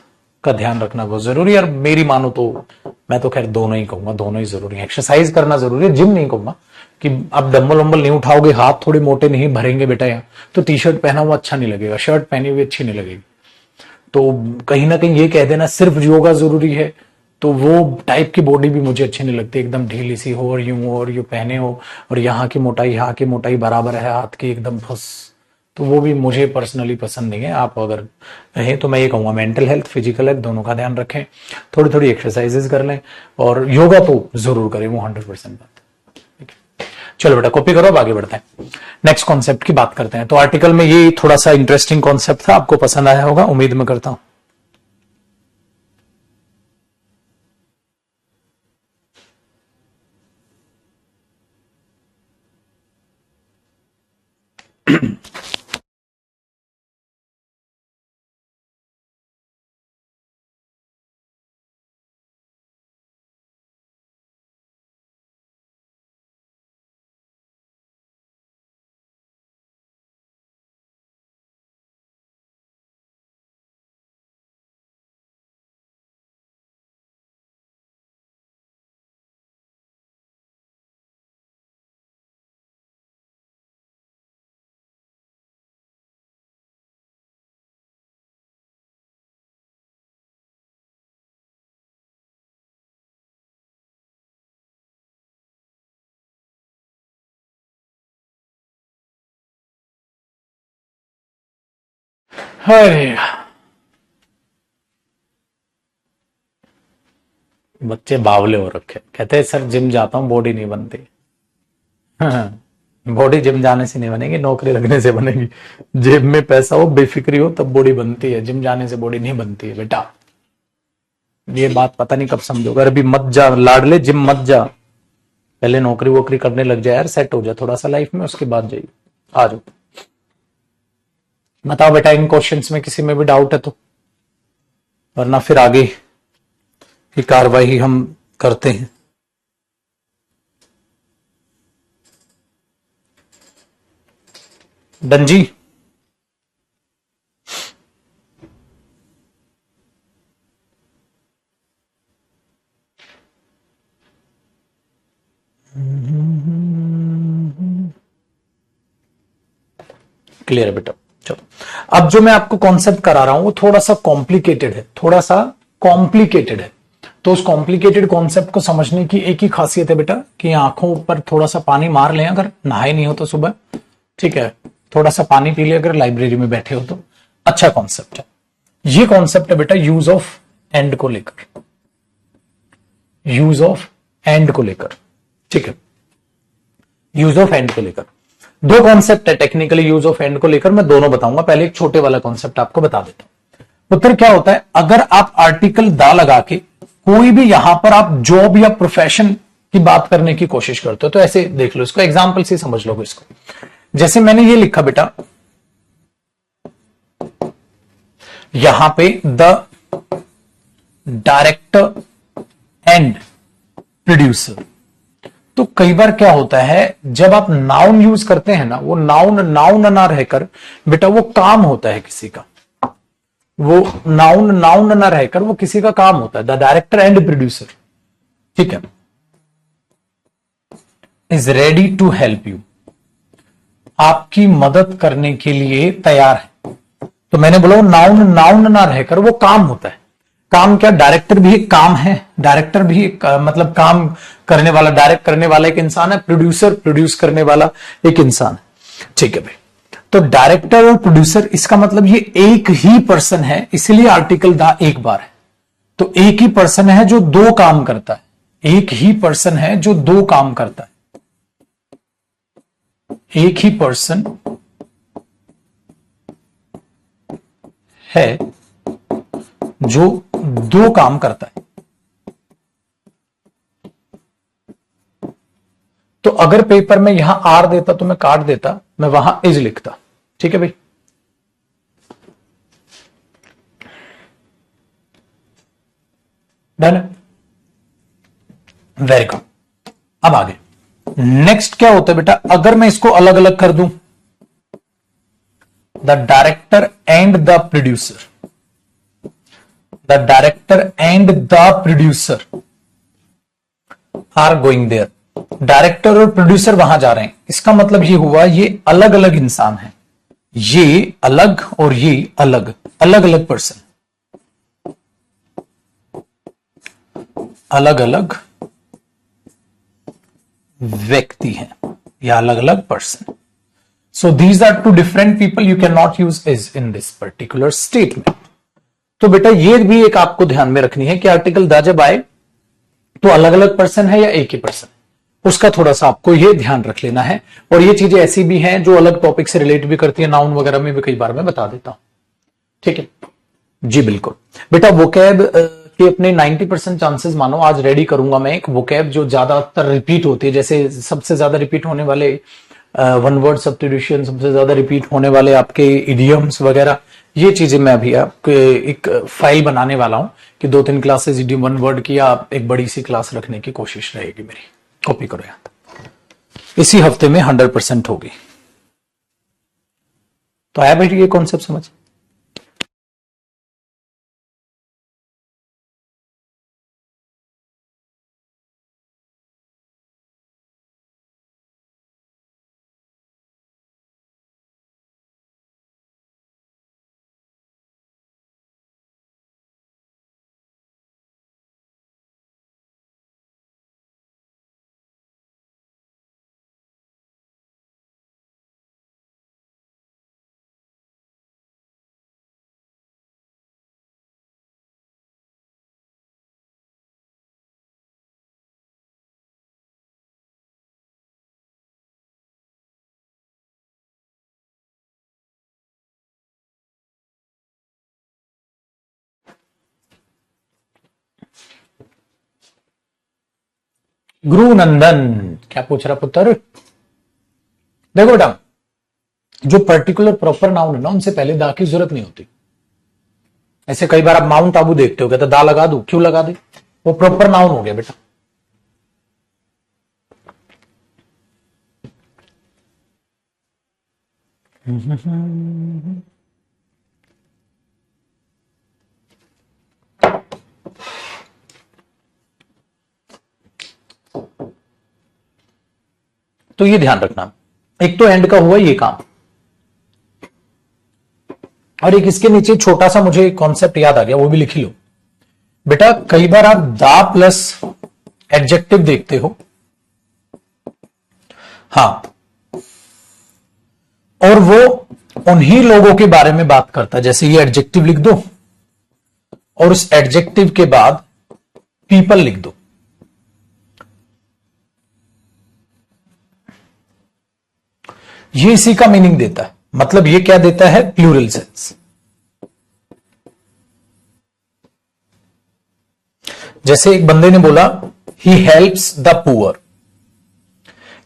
का ध्यान रखना बहुत जरूरी है। और मेरी मानो तो मैं तो खैर दोनों ही कहूंगा, दोनों ही जरूरी है। एक्सरसाइज करना जरूरी है, जिम नहीं कहूंगा कि आप डंबल वंबल नहीं उठाओगे, हाथ थोड़े मोटे नहीं भरेंगे बेटा यहाँ, तो टी शर्ट पहना हुआ अच्छा नहीं लगेगा, शर्ट पहनी हुई अच्छी नहीं लगेगी। तो कहीं ना कहीं ये कह देना सिर्फ योगा जरूरी है, तो वो टाइप की बॉडी भी मुझे अच्छी नहीं लगती, एकदम ढीली सी हो और यूं पहने हो, और यहाँ की मोटाई बराबर है हाथ की एकदम फस, तो वो भी मुझे पर्सनली पसंद नहीं है। आप अगर कहें तो मैं ये कहूंगा मेंटल हेल्थ, फिजिकल हेल्थ दोनों का ध्यान रखें, थोड़ी थोड़ी एक्सरसाइजेस कर लें, और योगा तो जरूर करें, वो 100% बात। चलो बेटा कॉपी करो, अब आगे बढ़ते हैं, नेक्स्ट कॉन्सेप्ट की बात करते हैं। तो आर्टिकल में ये थोड़ा सा इंटरेस्टिंग कॉन्सेप्ट था, आपको पसंद आया होगा, उम्मीद मैं करता हूं। अरे बच्चे बावले हो रखे, कहते हैं सर जिम जाता हूं बॉडी नहीं बनती। बॉडी जिम जाने से नहीं बनेगी, नौकरी लगने से बनेगी। जेब में पैसा हो, बेफिक्री हो, तब बॉडी बनती है। जिम जाने से बॉडी नहीं बनती है बेटा। ये बात पता नहीं कब समझोगे। अभी मत जा लाडले, जिम मत जा, पहले नौकरी वोकरी करने लग जाए यार, सेट हो जाए थोड़ा सा लाइफ में, उसके बाद जाइए। आ जाओ, बताओ बेटा इन क्वेश्चंस में किसी में भी डाउट है तो, वरना फिर आगे की कार्रवाई हम करते हैं। डन जी। क्लियर है बेटा। चलो, अब जो मैं आपको कॉन्सेप्ट करा रहा हूं वो थोड़ा सा कॉम्प्लिकेटेड है, थोड़ा सा कॉम्प्लिकेटेड है। तो उस कॉम्प्लिकेटेड कॉन्सेप्ट को समझने की एक ही खासियत है बेटा कि आंखों पर थोड़ा सा पानी मार लें, अगर नहाए नहीं हो तो सुबह, ठीक है, थोड़ा सा पानी पी ले अगर लाइब्रेरी में बैठे हो तो। अच्छा कॉन्सेप्ट है ये। कॉन्सेप्ट है बेटा यूज ऑफ एंड को लेकर, यूज ऑफ एंड को लेकर, ठीक है, यूज ऑफ एंड को लेकर। दो कॉन्सेप्ट है टेक्निकली यूज ऑफ एंड को लेकर, मैं दोनों बताऊंगा। पहले एक छोटे वाला कॉन्सेप्ट आपको बता देता हूं। पुत्र क्या होता है, अगर आप आर्टिकल दा लगा के कोई भी यहां पर आप जॉब या प्रोफेशन की बात करने की कोशिश करते हो, तो ऐसे देख लो इसको, एग्जाम्पल से समझ लोगे इसको। जैसे मैंने ये लिखा बेटा, यहां पे द डायरेक्टर एंड प्रोड्यूसर। तो कई बार क्या होता है जब आप नाउन यूज करते हैं ना, वो नाउन नाउन ना रहकर बेटा वो काम होता है किसी का, वो नाउन नाउन ना रहकर वो किसी का काम होता है। द डायरेक्टर एंड प्रोड्यूसर, ठीक है, is ready to help you, आपकी मदद करने के लिए तैयार है। तो मैंने बोला नाउन नाउन ना रहकर वो काम होता है। काम क्या, डायरेक्टर भी एक काम है, डायरेक्टर भी एक मतलब काम करने वाला, डायरेक्ट करने वाला एक इंसान है, प्रोड्यूसर प्रोड्यूस करने वाला एक इंसान है, ठीक है भाई। तो डायरेक्टर और प्रोड्यूसर, इसका मतलब ये एक ही पर्सन है, इसलिए आर्टिकल दा एक बार है। तो एक ही पर्सन है जो दो काम करता है, एक ही पर्सन है जो दो काम करता है, एक ही पर्सन है जो दो काम करता है। तो अगर पेपर में यहां आर देता तो मैं काट देता, मैं वहां इज लिखता, ठीक है भाई। Done, very good. अब आगे नेक्स्ट क्या होता है बेटा, अगर मैं इसको अलग अलग कर दूं, the director and the producer, the director and the producer are going there. Director और प्रोड्यूसर वहां जा रहे हैं, इसका मतलब ये हुआ ये अलग अलग इंसान है, ये अलग और ये अलग, अलग अलग पर्सन, अलग अलग व्यक्ति हैं या अलग अलग person. So these are two different people, you can not use is in this particular statement. तो बेटा ये भी एक आपको ध्यान में रखनी है कि आर्टिकल दा जब आए तो अलग अलग पर्सन है या एक ही पर्सन, उसका थोड़ा सा आपको ये ध्यान रख लेना है। और ये चीजें ऐसी भी हैं जो अलग टॉपिक से रिलेट भी करती है, नाउन वगैरह में भी कई बार मैं बता देता हूं, ठीक है जी। बिल्कुल बेटा, वोकैब के अपने 90% चांसेस मानो आज रेडी करूंगा मैं एक वोकैब जो ज्यादातर रिपीट होती है। जैसे सबसे ज्यादा रिपीट होने वाले वन वर्ड सब्स्टिट्यूशन, सबसे ज्यादा रिपीट होने वाले आपके इडियम्स वगैरह, ये चीजें मैं अभी आपके एक फाइल बनाने वाला हूं कि 2-3 क्लासेस इडियम वन वर्ड की आप एक बड़ी सी क्लास रखने की कोशिश रहेगी मेरी। कॉपी करो यहां, इसी हफ्ते में 100% होगी। तो आया भाई ये कॉन्सेप्ट समझ? गुरु नंदन क्या पूछ रहा पुत्र? देखो बेटा, जो पर्टिकुलर प्रॉपर नाउन है ना, उनसे पहले दा की जरूरत नहीं होती। ऐसे कई बार आप माउंट आबू देखते हो, कहते दा लगा दू, क्यों लगा दे? वो प्रॉपर नाउन हो गया बेटा। तो ये ध्यान रखना, एक तो एंड का हुआ ये काम, और एक इसके नीचे छोटा सा मुझे कॉन्सेप्ट याद आ गया, वो भी लिख ही लो बेटा। कई बार आप दा प्लस एडजेक्टिव देखते हो, हाँ, और वो उन्हीं लोगों के बारे में बात करता है। जैसे ये एडजेक्टिव लिख दो और उस एडजेक्टिव के बाद पीपल लिख दो, ये इसी का मीनिंग देता है। मतलब ये क्या देता है? Plural sense. जैसे एक बंदे ने बोला he helps the poor,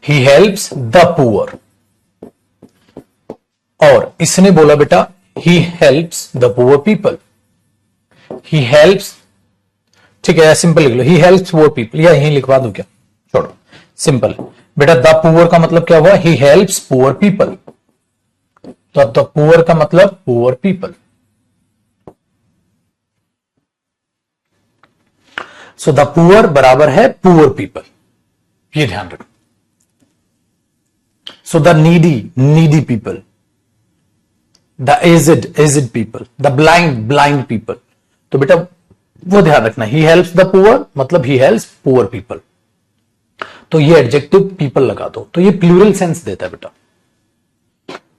he helps the poor, और इसने बोला बेटा he helps the poor people, he helps, ठीक है, सिंपल लिख लो, ही हेल्प्स पुअर पीपल, या यही लिखवा दो क्या? छोड़ो, सिंपल बेटा। द पुअर का मतलब क्या हुआ? ही हेल्प्स पुअर पीपल। तो द पुअर का मतलब poor people. So the poor बराबर है पुअर पीपल, ये ध्यान रखो। So the needy people, the edged people, the blind people. तो बेटा वो ध्यान रखना, ही हेल्प्स द पुअर मतलब ही हेल्प्स पुअर पीपल। तो ये एडजेक्टिव पीपल लगा दो, तो ये प्लूरल सेंस देता है बेटा।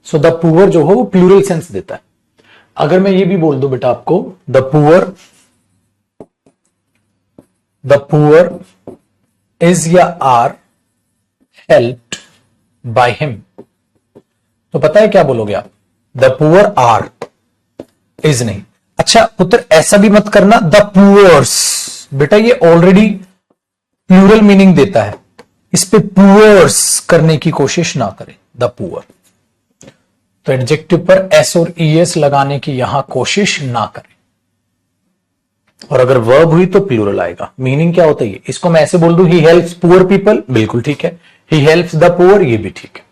सो द पुअर जो हो वो प्लूरल सेंस देता है। अगर मैं ये भी बोल दूं बेटा आपको, द पुअर इज या आर हेल्प्ड बाय हिम, तो पता है क्या बोलोगे आप? द पुअर आर, इज नहीं। अच्छा पुत्र ऐसा भी मत करना द पुअर्स, बेटा ये ऑलरेडी प्लूरल मीनिंग देता है, इस पे पुअर्स करने की कोशिश ना करें, द पुअर। तो एडजेक्टिव पर एस और ईएस लगाने की यहां कोशिश ना करें। और अगर वर्ब हुई तो प्लूरल आएगा। मीनिंग क्या होता है? इसको मैं ऐसे बोल दूं, ही हेल्प्स पुअर पीपल, बिल्कुल ठीक है। ही हेल्प्स द पुअर, ये भी ठीक है।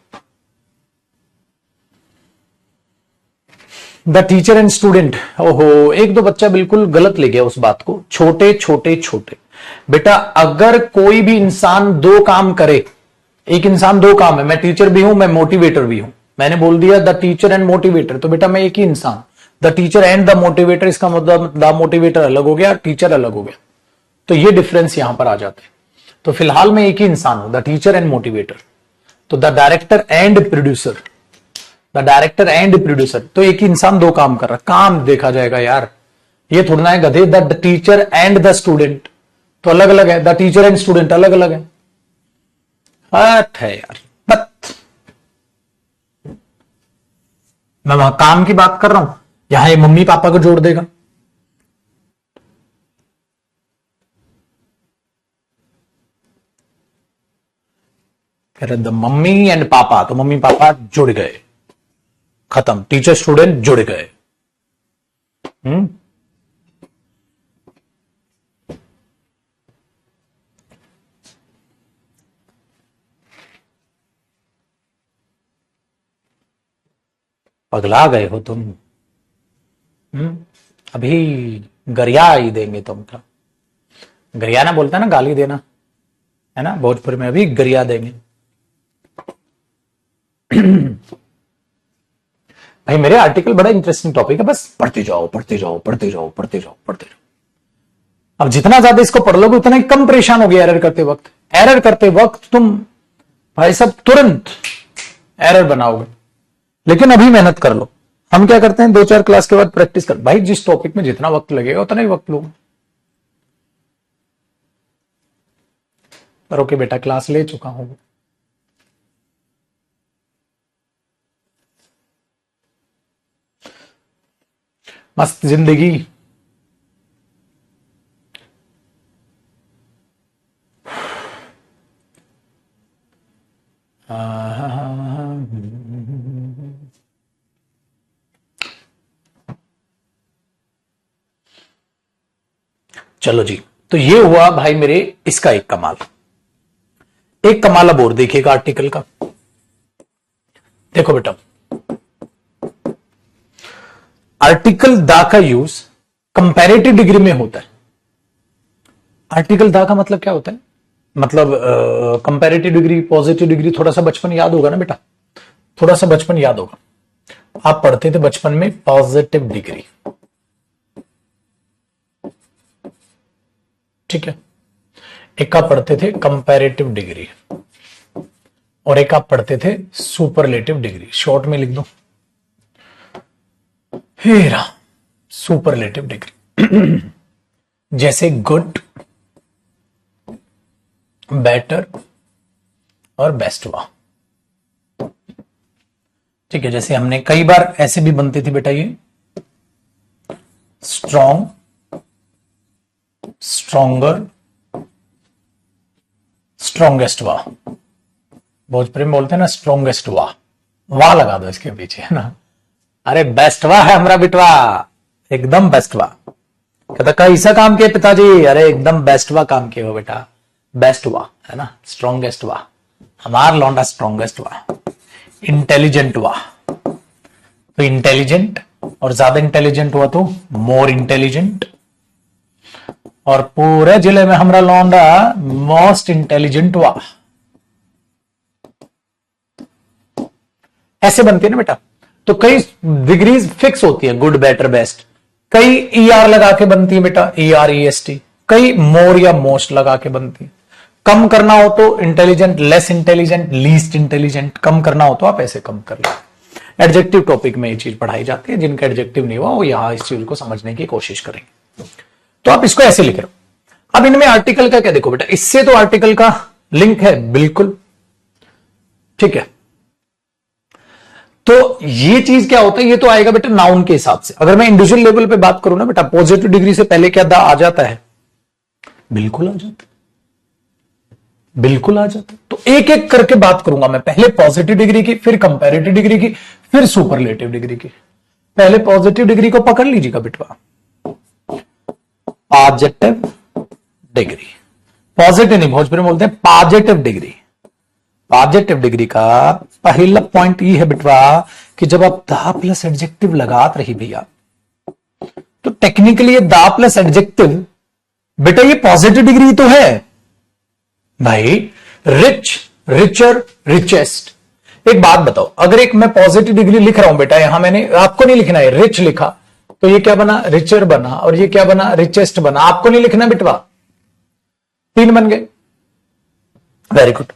द टीचर एंड स्टूडेंट, ओहो, एक दो बच्चा बिल्कुल गलत ले गया उस बात को। छोटे छोटे छोटे बेटा, अगर कोई भी इंसान दो काम करे, एक इंसान दो काम है, मैं टीचर भी हूं, मैं मोटिवेटर भी हूं, मैंने बोल दिया द टीचर एंड मोटिवेटर, तो बेटा मैं एक ही इंसान, the teacher and the motivator, इसका मतलब द मोटिवेटर अलग हो गया, टीचर अलग हो गया। तो ये डिफरेंस यहां पर आ जाता है। तो फिलहाल मैं एक ही इंसान हूं, द टीचर एंड मोटिवेटर। तो the director and producer, the director and producer, तो एक ही इंसान दो काम कर रहा, काम देखा जाएगा यार, ये थोड़ा ना है गधे। The teacher and the student तो अलग अलग है, द टीचर एंड स्टूडेंट अलग अलग है। हट है यार, बत मैं वहां काम की बात कर रहा हूं, यहां ये मम्मी पापा को जोड़ देगा। कह रहे द मम्मी एंड पापा, तो मम्मी पापा जुड़ गए, खत्म, टीचर स्टूडेंट जुड़ गए। पगला गए हो तुम। अभी गरिया ही देंगे तुमका। गरियाना बोलता है ना, गाली देना, है ना भोजपुरी में, अभी गरिया देंगे। भाई मेरे आर्टिकल बड़ा इंटरेस्टिंग टॉपिक है, बस पढ़ते जाओ पढ़ते जाओ पढ़ते जाओ पढ़ते जाओ पढ़ते जाओ। अब जितना ज्यादा इसको पढ़ लोगे उतना ही कम परेशान हो गया एरर करते वक्त। एरर करते वक्त तुम भाई सब तुरंत एरर बनाओगे, लेकिन अभी मेहनत कर लो। हम क्या करते हैं, 2-4 क्लास के बाद प्रैक्टिस कर। भाई जिस टॉपिक में जितना वक्त लगेगा उतना ही वक्त लो। पर ओके बेटा, क्लास ले चुका हूं। मस्त जिंदगी। चलो जी, तो ये हुआ भाई मेरे इसका एक कमाल। एक कमाल अब और देखिएगा आर्टिकल का। देखो बेटा, आर्टिकल दा का यूज कंपैरेटिव डिग्री में होता है। आर्टिकल दा का मतलब क्या होता है, मतलब कंपैरेटिव डिग्री, पॉजिटिव डिग्री, थोड़ा सा बचपन याद होगा ना बेटा, थोड़ा सा बचपन याद होगा। आप पढ़ते थे बचपन में पॉजिटिव डिग्री, ठीक है। एक आप पढ़ते थे कंपैरेटिव डिग्री और एक आप पढ़ते थे सुपरलेटिव डिग्री। शॉर्ट में लिख दो, हेरा सुपरलेटिव डिग्री। जैसे गुड, बेटर और बेस्ट हुआ, ठीक है। जैसे हमने कई बार ऐसे भी बनती थी बेटा, ये स्ट्रॉन्ग, स्ट्रॉन्गर, स्ट्रॉन्गेस्ट वाह। भोजपुरी में बोलते हैं ना स्ट्रॉन्गेस्ट वाह, वाह लगा दो इसके पीछे, है ना। अरे बेस्ट वाह है हमारा बिटवा, एकदम बेस्ट वाह। कहता कैसा काम किए पिताजी, अरे एकदम बेस्ट वाह काम किए हो बेटा, बेस्ट वाह, है ना। स्ट्रॉन्गेस्ट वाह, हमारा लौंडा स्ट्रॉन्गेस्ट वाह। इंटेलिजेंट वाह, तो इंटेलिजेंट, और ज्यादा इंटेलिजेंट हुआ तो मोर इंटेलिजेंट, और पूरे जिले में हमारा लौंडा मोस्ट इंटेलिजेंट हुआ। ऐसे बनती है ना बेटा। तो कई डिग्रीज फिक्स होती है, गुड, बेटर, बेस्ट। कई ER लगा के बनती है बेटा, EREST। कई मोर या मोस्ट लगा के बनती है। कम करना हो तो intelligent, less intelligent, least intelligent. कम करना हो तो आप ऐसे कम कर लो। एडजेक्टिव टॉपिक में ये चीज पढ़ाई जाती है। जिनका एडजेक्टिव नहीं हुआ वो यहां इस चीज को समझने की कोशिश करेंगे। तो आप इसको ऐसे लिख रहे हो। अब इनमें आर्टिकल का क्या, देखो बेटा, इससे तो आर्टिकल का लिंक है बिल्कुल, ठीक है। तो ये चीज क्या होता है, ये तो आएगा बेटा नाउन के हिसाब से। अगर मैं इंडिविजुअल लेवल पे बात करूं ना बेटा, पॉजिटिव डिग्री से पहले क्या दा आ जाता है, बिल्कुल आ जाता है, बिल्कुल आ जाता है। तो एक एक करके बात करूंगा मैं, पहले पॉजिटिव डिग्री की, फिर कंपैरेटिव डिग्री की, फिर सुपरलेटिव डिग्री की। पहले पॉजिटिव डिग्री को पकड़ लीजिएगा बिटवा, पॉजिटिव डिग्री। पॉजिटिव नहीं, भोजपुरी में बोलते हैं पॉजिटिव डिग्री। पॉजिटिव डिग्री का पहला पॉइंट ये है बिटवा कि जब आप दा प्लस एडजेक्टिव लगात रही भैया, तो टेक्निकली ये दा प्लस एडजेक्टिव बेटा ये पॉजिटिव डिग्री तो है भाई। Rich, richer, richest. एक बात बताओ, अगर एक मैं पॉजिटिव डिग्री लिख रहा हूं बेटा, यहां मैंने आपको नहीं लिखना है, रिच लिखा, तो ये क्या बना, रिचर बना, और ये क्या बना, रिचेस्ट बना। आपको नहीं लिखना बिटवा, 3 बन गए। Very good.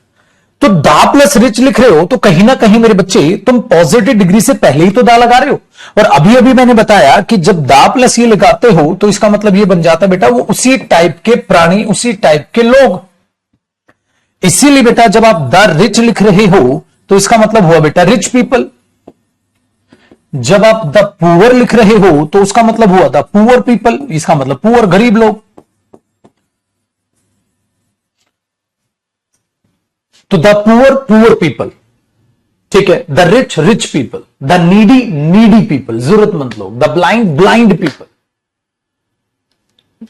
तो दा प्लस रिच लिख रहे हो तो कहीं ना कहीं मेरे बच्चे तुम पॉजिटिव डिग्री से पहले ही तो दा लगा रहे हो। और अभी अभी मैंने बताया कि जब दा प्लस ये लगाते हो तो इसका मतलब ये बन जाता है बेटा वो उसी टाइप के प्राणी, उसी टाइप के लोग। इसीलिए बेटा जब आप द रिच लिख रहे हो तो इसका मतलब हुआ बेटा रिच पीपल। जब आप द पुअर लिख रहे हो तो उसका मतलब हुआ द पुअर पीपल, इसका मतलब पुअर, गरीब लोग। तो द पुअर पुअर पीपल, ठीक है, the rich rich people, the needy needy people, जरूरतमंद लोग, द ब्लाइंड ब्लाइंड पीपल।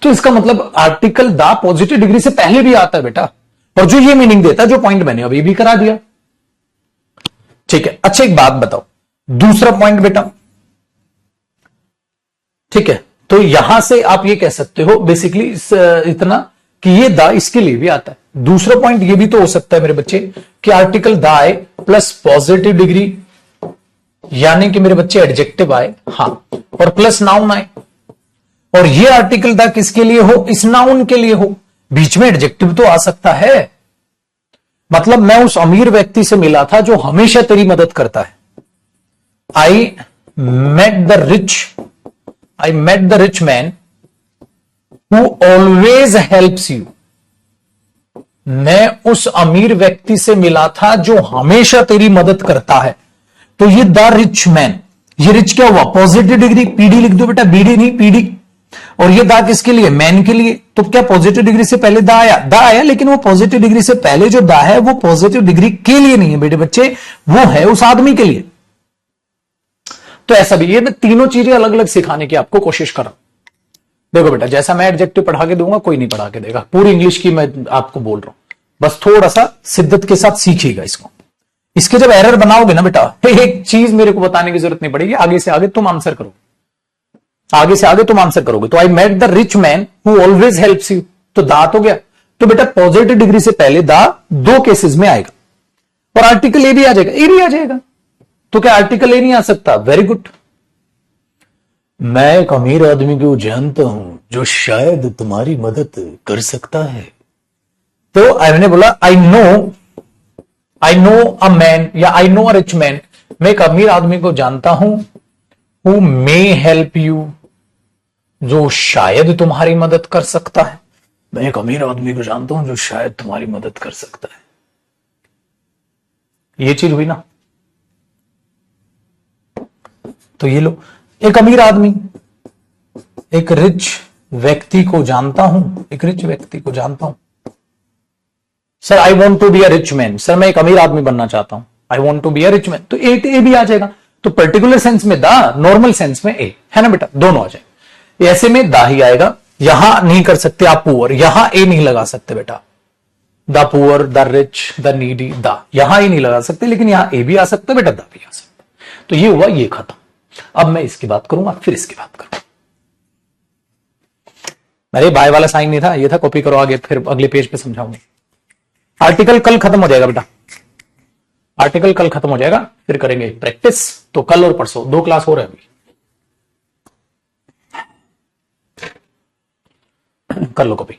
तो इसका मतलब आर्टिकल द पॉजिटिव डिग्री से पहले भी आता है बेटा, और जो ये मीनिंग देता है, जो पॉइंट मैंने अभी भी करा दिया, ठीक है। अच्छा एक बात बताओ, दूसरा पॉइंट बेटा, ठीक है, तो यहां से आप ये कह सकते हो बेसिकली इतना कि ये द इसके लिए भी आता है। दूसरा पॉइंट ये भी तो हो सकता है मेरे बच्चे कि आर्टिकल द आए प्लस पॉजिटिव डिग्री, यानी कि मेरे बच्चे एडजेक्टिव आए, हां, और प्लस नाउन आए, और ये आर्टिकल द किसके लिए हो, इस नाउन के लिए हो। बीच में एडजेक्टिव तो आ सकता है। मतलब मैं उस अमीर व्यक्ति से मिला था जो हमेशा तेरी मदद करता है। I met the rich, I met the rich man who always helps you. मैं उस अमीर व्यक्ति से मिला था जो हमेशा तेरी मदद करता है। तो ये द रिच मैन, ये रिच क्या हुआ, पॉजिटिव डिग्री, पीडी लिख दो बेटा, बीडी नहीं पीडी। और ये दा किसके लिए, मैन के लिए। तो क्या पॉजिटिव डिग्री से पहले दा आया, दा आया, लेकिन वो पॉजिटिव डिग्री से पहले जो दा है वो पॉजिटिव डिग्री के लिए नहीं है बेटे बच्चे, वो है उस आदमी के लिए। तो ऐसा भी, ये मैं तीनों चीजें अलग अलग सिखाने की आपको कोशिश कर रहा हूं। देखो बेटा, जैसा मैं एडजेक्टिव पढ़ा के दूंगा कोई नहीं पढ़ा के देगा, पूरी इंग्लिश की मैं आपको बोल रहा हूं, बस थोड़ा सा शिद्दत के साथ सीखिएगा इसको। इसके जब एरर बनाओगे ना बेटा, एक चीज मेरे को बताने की जरूरत नहीं पड़ेगी, आगे से आगे तुम आंसर करोगे, आगे से आगे तुम आंसर करोगे। तो I met the rich man who always helps you, तो दा तो गया। तो बेटा पॉजिटिव डिग्री से पहले दा दो केसेस में आएगा, और आर्टिकल ए भी आ जाएगा, ए भी आ जाएगा। तो क्या आर्टिकल ए नहीं आ सकता, वेरी गुड। मैं एक अमीर आदमी को जानता हूं जो शायद तुम्हारी मदद कर सकता है। तो मैंने बोला आई नो अ मैन, या I know a rich man, मैं एक अमीर आदमी को जानता हूं, हु मे हेल्प यू, जो शायद तुम्हारी मदद कर सकता है। मैं एक अमीर आदमी को जानता हूं जो शायद तुम्हारी मदद कर सकता है। ये चीज हुई ना। तो ये लो, एक अमीर आदमी एक रिच व्यक्ति को जानता हूं, एक रिच व्यक्ति को जानता हूं। Sir I want to be a rich man, sir मैं एक अमीर आदमी बनना चाहता हूं, I want to be a rich man, तो ए भी आ जाएगा। तो पर्टिकुलर सेंस में दा, नॉर्मल सेंस में ए, है ना बेटा, दोनों आ जाए। ऐसे में दा ही आएगा। यहां नहीं कर सकते आप पुअर, यहां ए नहीं लगा सकते बेटा, the poor, the rich, the needy, the यहां ही नहीं लगा सकते, लेकिन यहां ए भी आ सकता है बेटा, द भी आ सकता है। तो ये हुआ, ये खत्म। अब मैं इसकी बात करूंगा, फिर इसकी बात करूंगा। अरे बाय वाला साइन नहीं था, ये था कॉपी करो आगे, फिर अगले पेज पे समझाऊंगा। आर्टिकल कल खत्म हो जाएगा बेटा, आर्टिकल कल खत्म हो जाएगा, फिर करेंगे प्रैक्टिस। तो कल और परसों 2 क्लास हो रहे हैं अभी, कर लो कॉपी।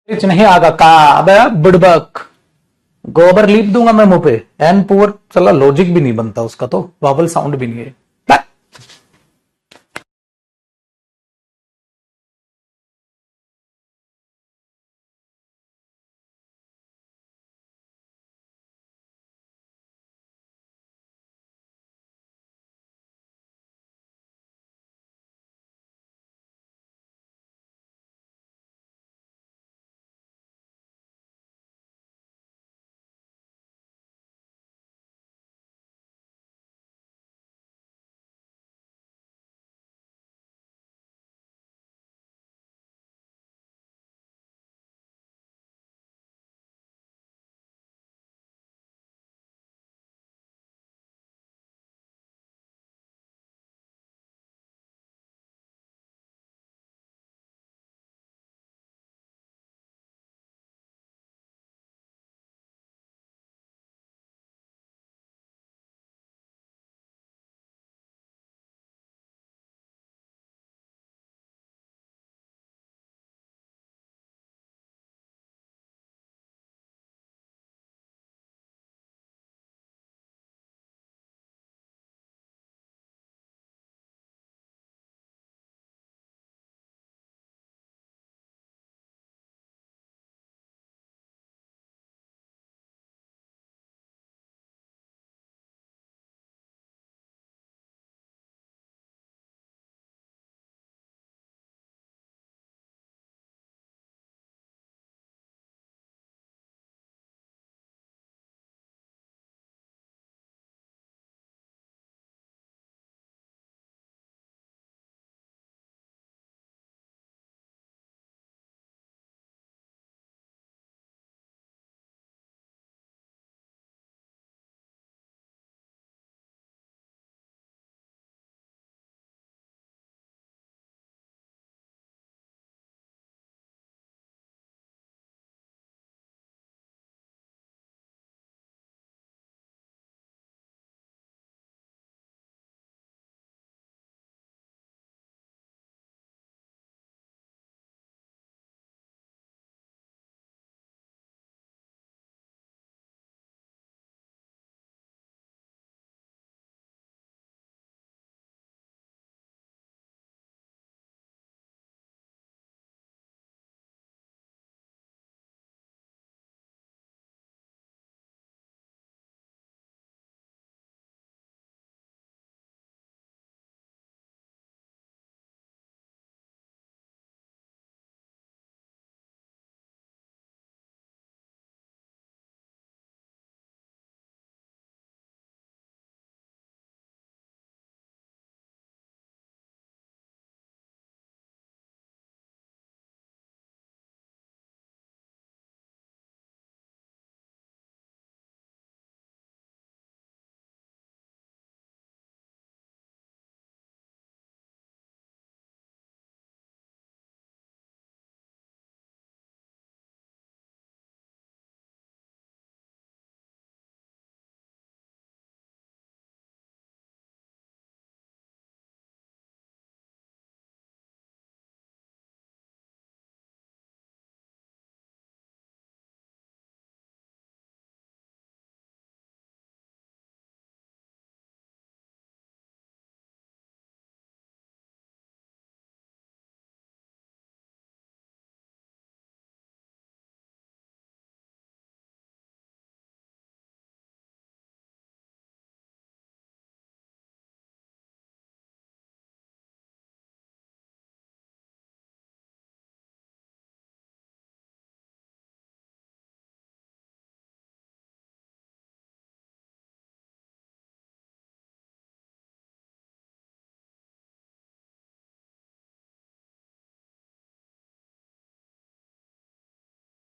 रिच नहीं आगा का, अबे बुड़बक, गोबर लीप दूंगा मैं मुंह पे। एन पुअर, चला लॉजिक भी नहीं बनता उसका, तो वावल साउंड भी नहीं है।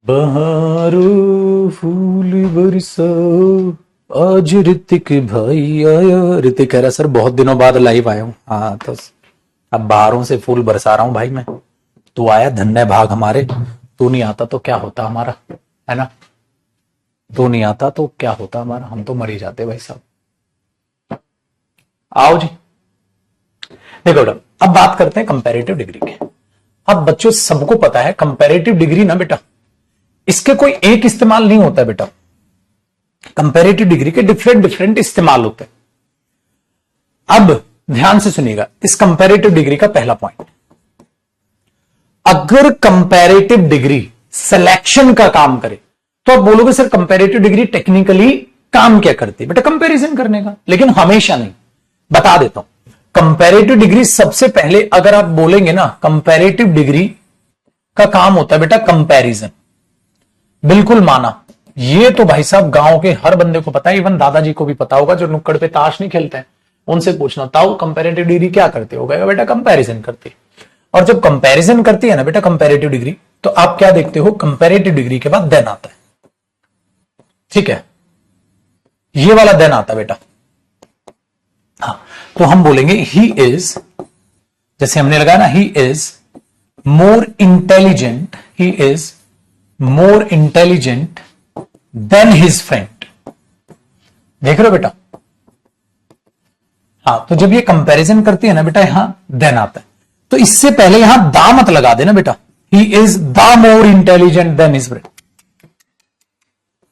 बहारो फूल बरसा, आज ऋतिक भाई आया। ऋतिक कह रहा सर बहुत दिनों बाद लाइव आया हूं। हाँ तो अब बाहरों से फूल बरसा रहा हूं भाई मैं। तू आया, धन्य भाग हमारे। तू नहीं आता तो क्या होता हमारा, है ना। तू नहीं आता तो क्या होता हमारा, हम तो मर ही जाते भाई साहब। आओ जी, देखो बेटा अब बात करते हैं कंपैरेटिव डिग्री की। अब बच्चों सबको पता है कंपैरेटिव डिग्री ना बेटा, इसके कोई एक इस्तेमाल नहीं होता बेटा। कंपैरेटिव डिग्री के डिफरेंट डिफरेंट इस्तेमाल होते हैं। अब ध्यान से सुनिएगा इस कंपैरेटिव डिग्री का पहला पॉइंट। अगर कंपैरेटिव डिग्री सिलेक्शन का काम करे तो आप बोलोगे सर कंपैरेटिव डिग्री टेक्निकली काम क्या करती है बेटा, कंपैरिजन करने का। लेकिन हमेशा नहीं, बता देता हूं। कंपैरेटिव डिग्री सबसे पहले अगर आप बोलेंगे ना, कंपैरेटिव डिग्री का काम होता है बेटा कंपैरिजन। बिल्कुल माना, ये तो भाई साहब गांव के हर बंदे को पता है, इवन दादाजी को भी पता होगा जो नुक्कड़ पे ताश नहीं खेलते हैं। उनसे पूछना ताऊ कंपैरेटिव डिग्री क्या करती हो, कहेगा बेटा कंपैरिजन करती है। और जब कंपैरिजन करती है ना बेटा कंपैरेटिव डिग्री, तो आप क्या देखते हो, कंपैरेटिव डिग्री के बाद देन आता है। ठीक है, ये वाला देन आता है बेटा। हाँ, तो हम बोलेंगे ही इज, जैसे हमने लगाया ना, he is more intelligent, he is more intelligent then his friend. देख रहे हो बेटा। हाँ, तो जब ये कंपैरिजन करती है ना बेटा, यहां देन आता है, तो इससे पहले यहां दा मत लगा देना बेटा। He is the more intelligent then his friend,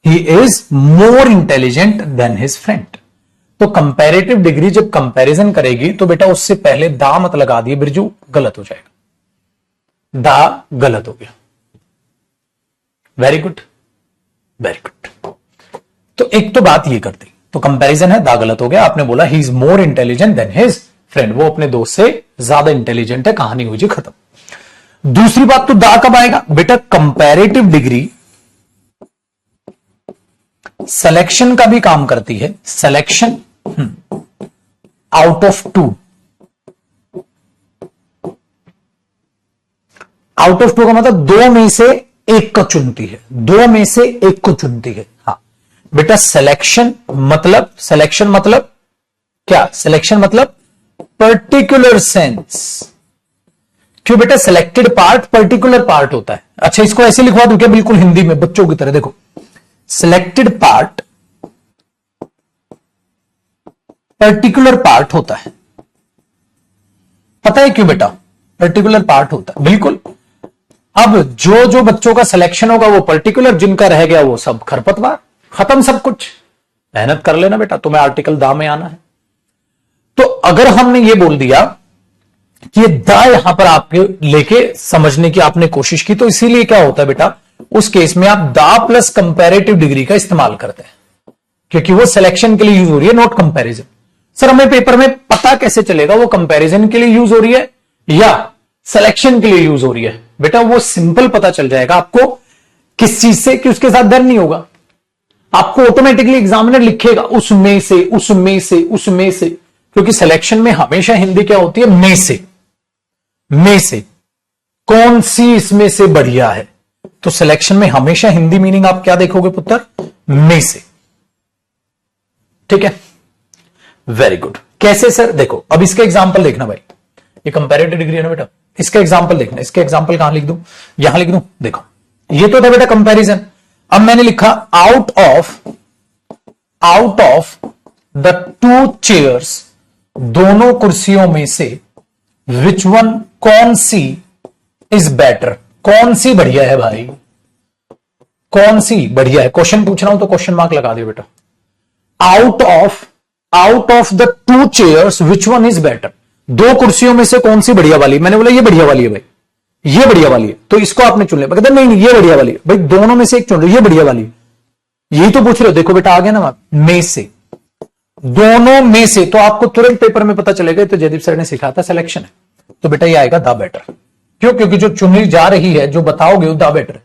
he is more intelligent then his friend. तो कंपैरेटिव डिग्री जब कंपैरिजन करेगी तो बेटा उससे पहले दा मत लगा दिए बिरजू, गलत हो जाएगा। दा गलत हो गया। Very good, very good. तो एक तो बात ये करती, तो कंपैरिजन है, दा गलत हो गया। आपने बोला he is more intelligent then his friend, वो अपने दोस्त से ज्यादा इंटेलिजेंट है, कहानी हुई जी खत्म। दूसरी बात, तो दा कब आएगा बेटा, कंपैरेटिव डिग्री सिलेक्शन का भी काम करती है। Selection out of two, out of two का मतलब दो में से एक को चुनती है, दो में से एक को चुनती है। हाँ बेटा, सिलेक्शन मतलब, सिलेक्शन मतलब क्या, सिलेक्शन मतलब पर्टिकुलर सेंस। क्यों बेटा, सिलेक्टेड पार्ट पर्टिकुलर पार्ट होता है। अच्छा, इसको ऐसे लिखवा दूं क्या, बिल्कुल हिंदी में बच्चों की तरह। देखो, सिलेक्टेड पार्ट पर्टिकुलर पार्ट होता है। पता है क्यों बेटा पर्टिकुलर पार्ट होता है, बिल्कुल। अब जो जो बच्चों का सिलेक्शन होगा वो पर्टिकुलर, जिनका रह गया वो सब खरपतवार, खत्म सब कुछ। मेहनत कर लेना बेटा, तुम्हें आर्टिकल दा में आना है। तो अगर हमने ये बोल दिया कि ये दा यहां पर आपके लेके समझने की आपने कोशिश की, तो इसीलिए क्या होता है बेटा, उस केस में आप दा प्लस कंपैरेटिव डिग्री का इस्तेमाल करते हैं, क्योंकि वो सिलेक्शन के लिए यूज हो रही है, नॉट कंपैरिजन। सर हमें पेपर में पता कैसे चलेगा वो कंपैरिजन के लिए यूज हो रही है या सिलेक्शन के लिए यूज हो रही है? बेटा वो सिंपल पता चल जाएगा आपको, किस चीज से, कि उसके साथ डर नहीं होगा। आपको ऑटोमेटिकली एग्जामिनर लिखेगा उसमें से, उसमें से, उसमें से, क्योंकि सिलेक्शन में हमेशा हिंदी क्या होती है, में से, में से, कौन सी इसमें से बढ़िया है। तो सिलेक्शन में हमेशा हिंदी मीनिंग आप क्या देखोगे पुत्र, में से। ठीक है, वेरी गुड। कैसे सर, देखो अब इसका एग्जांपल देखना भाई, ये कंपैरेटिव डिग्री है ना बेटा, इसका एग्जांपल देखना। इसका एग्जांपल कहां लिख दूं, यहां लिख दूं। देखो ये तो था बेटा कंपैरिजन। अब मैंने लिखा out of the two chairs, दोनों कुर्सियों में से विच वन, कौन सी इज बेटर, कौन सी बढ़िया है भाई, कौन सी बढ़िया है। क्वेश्चन पूछ रहा हूं तो क्वेश्चन मार्क लगा दियो बेटा। Out of the two chairs which one is better, दो कुर्सियों में से कौन सी बढ़िया वाली। मैंने बोला ये बढ़िया वाली है भाई, ये बढ़िया वाली है, तो इसको आपने चुन लिया। कहते नहीं ये बढ़िया वाली है भाई, दोनों में से एक चुन लो, ये बढ़िया वाली है। यही तो पूछ रहे हो, देखो बेटा आ गया ना, में से, दोनों में से, तो आपको तुरंत पेपर में पता चलेगा तो जयदीप सर ने सिखाया था सिलेक्शन है, तो बेटा ये आएगा द बेटर। क्यों, क्योंकि जो चुनी जा रही है, जो बताओगे वो द बेटर,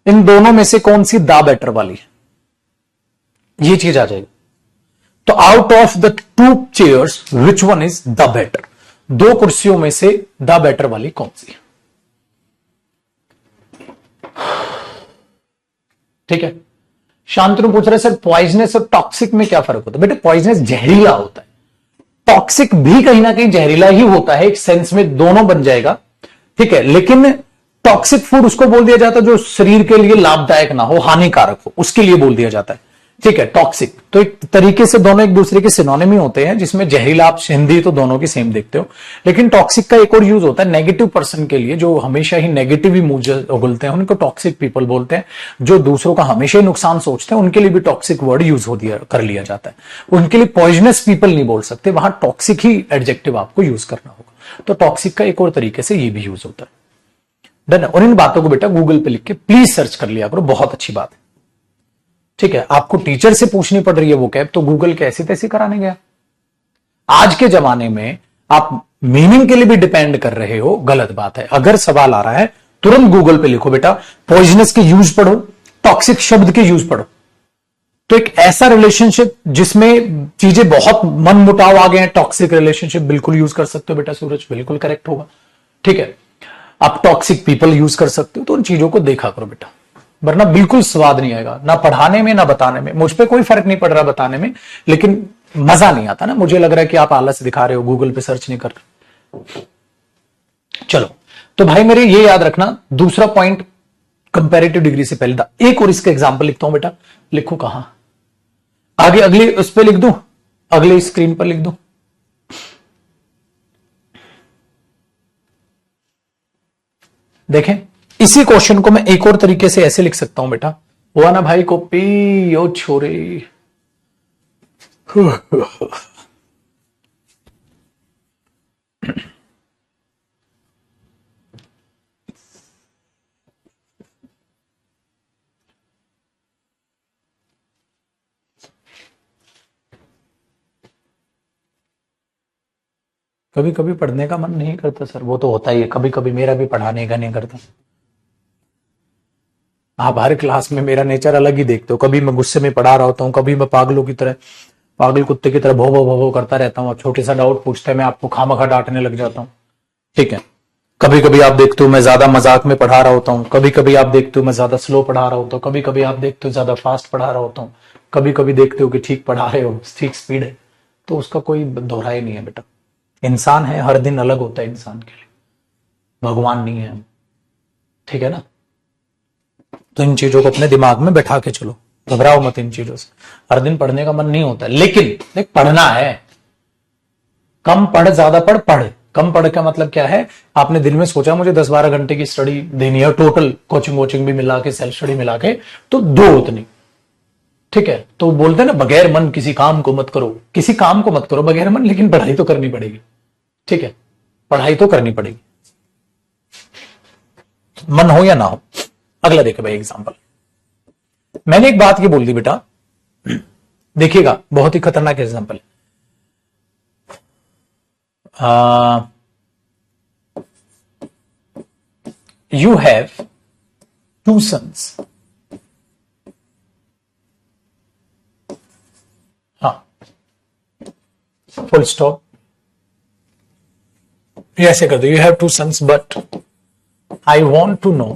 इन दोनों में से कौन सी द बेटर वाली है, ये चीज आ जाएगी। तो out of the two chairs which one is the better, दो कुर्सियों में से द बेटर वाली कौन सी है। ठीक है। शांतनु पूछ रहे सर पॉइजनस और टॉक्सिक में क्या फर्क होता है? बेटे पॉइजनस जहरीला होता है, टॉक्सिक भी कहीं ना कहीं जहरीला ही होता है, एक सेंस में दोनों बन जाएगा, ठीक है। लेकिन टॉक्सिक फूड उसको बोल दिया जाता है जो शरीर के लिए लाभदायक ना हो, हानिकारक हो, उसके लिए बोल दिया जाता है, ठीक है। टॉक्सिक तो एक तरीके से दोनों एक दूसरे के सिनोनिम होते हैं, जिसमें जहरीला आप हिंदी तो दोनों की सेम देखते हो। लेकिन टॉक्सिक का एक और यूज होता है नेगेटिव पर्सन के लिए, जो हमेशा ही नेगेटिव ही मुंह उगलते हैं, उनको टॉक्सिक पीपल बोलते हैं। जो दूसरों का हमेशा ही नुकसान सोचते हैं, उनके लिए भी टॉक्सिक वर्ड यूज कर लिया जाता है। उनके लिए पॉइजनस पीपल नहीं बोल सकते, वहां टॉक्सिक ही एडजेक्टिव आपको यूज करना होगा। तो टॉक्सिक का एक और तरीके से ये भी यूज होता है। डन। और इन बातों को बेटा गूगल पे लिख के प्लीज सर्च कर लिया करो, बहुत अच्छी बात है, ठीक है। आपको टीचर से पूछनी पड़ रही है वो कैब, तो गूगल कैसे तैसे कराने गया। आज के जमाने में आप मीनिंग के लिए भी डिपेंड कर रहे हो, गलत बात है। अगर सवाल आ रहा है तुरंत गूगल पे लिखो बेटा, पॉइजनस के यूज पढ़ो, टॉक्सिक शब्द के यूज पढ़ो। तो एक ऐसा रिलेशनशिप जिसमें चीजें बहुत मन मुटाव आ गए हैं, टॉक्सिक रिलेशनशिप बिल्कुल यूज कर सकते हो बेटा सूरज, बिल्कुल करेक्ट होगा, ठीक है। आप टॉक्सिक पीपल यूज कर सकते हो। तो उन चीजों को देखा करो बेटा, वरना बिल्कुल स्वाद नहीं आएगा, ना पढ़ाने में ना बताने में। मुझ पे कोई फर्क नहीं पड़ रहा बताने में, लेकिन मजा नहीं आता ना। मुझे लग रहा है कि आप आलस दिखा रहे हो, गूगल पे सर्च नहीं कर रहे। चलो तो भाई मेरे ये याद रखना, दूसरा पॉइंट कंपैरेटिव डिग्री से पहले था। एक और इसका एग्जांपल लिखता हूं बेटा, लिखो कहां, आगे अगली उस पर लिख दूं, अगली स्क्रीन पर लिख दूं। देखें इसी क्वेश्चन को मैं एक और तरीके से ऐसे लिख सकता हूं बेटा, हुआ ना भाई कॉपी ओ छोरे। कभी कभी पढ़ने का मन नहीं करता सर, वो तो होता ही है, कभी कभी मेरा भी पढ़ाने का नहीं करता। आप हर क्लास में मेरा नेचर अलग ही देखते हो, कभी मैं गुस्से में पढ़ा रहा होता हूँ, कभी मैं पागलों की तरह, पागल कुत्ते की तरह भो भो भो भो करता रहता हूँ। आप छोटे सा डाउट पूछते हैं, मैं आपको खामखा डांटने लग जाता हूँ, ठीक है। कभी कभी आप देखते हो मैं ज्यादा मजाक में पढ़ा रहा होता हूँ, कभी कभी आप देखते हो मैं ज्यादा स्लो पढ़ा रहा होता हूँ, कभी कभी आप देखते हो ज्यादा फास्ट पढ़ा रहा होता हूँ, कभी कभी देखते हो कि ठीक पढ़ा रहे हो, ठीक स्पीड है। तो उसका कोई दोहरा ही नहीं है बेटा। इंसान है, हर दिन अलग होता है इंसान के लिए, भगवान नहीं है हम, ठीक है ना। तो इन चीजों को अपने दिमाग में बैठा के चलो, घबराओ मत इन चीजों से। हर दिन पढ़ने का मन नहीं होता, लेकिन देख पढ़ना है, कम पढ़ ज्यादा पढ़, पढ़ कम पढ़ का मतलब क्या है, आपने दिन में सोचा मुझे 10-12 घंटे की स्टडी देनी है, टोटल कोचिंग वोचिंग भी मिला के, सेल्फ स्टडी मिला के, तो दो उतनी, ठीक है। तो बोलते हैं ना बगैर मन किसी काम को मत करो, किसी काम को मत करो बगैर मन, लेकिन पढ़ाई तो करनी पड़ेगी, ठीक है। पढ़ाई तो करनी पड़ेगी, मन हो या ना हो। अगला देखो भाई एग्जांपल, मैंने एक बात ये बोल दी बेटा, देखिएगा बहुत ही खतरनाक एग्जांपल है। You have 2 sons. हाँ, full stop. ये ऐसे कर दो, you have 2 sons, but I want to know,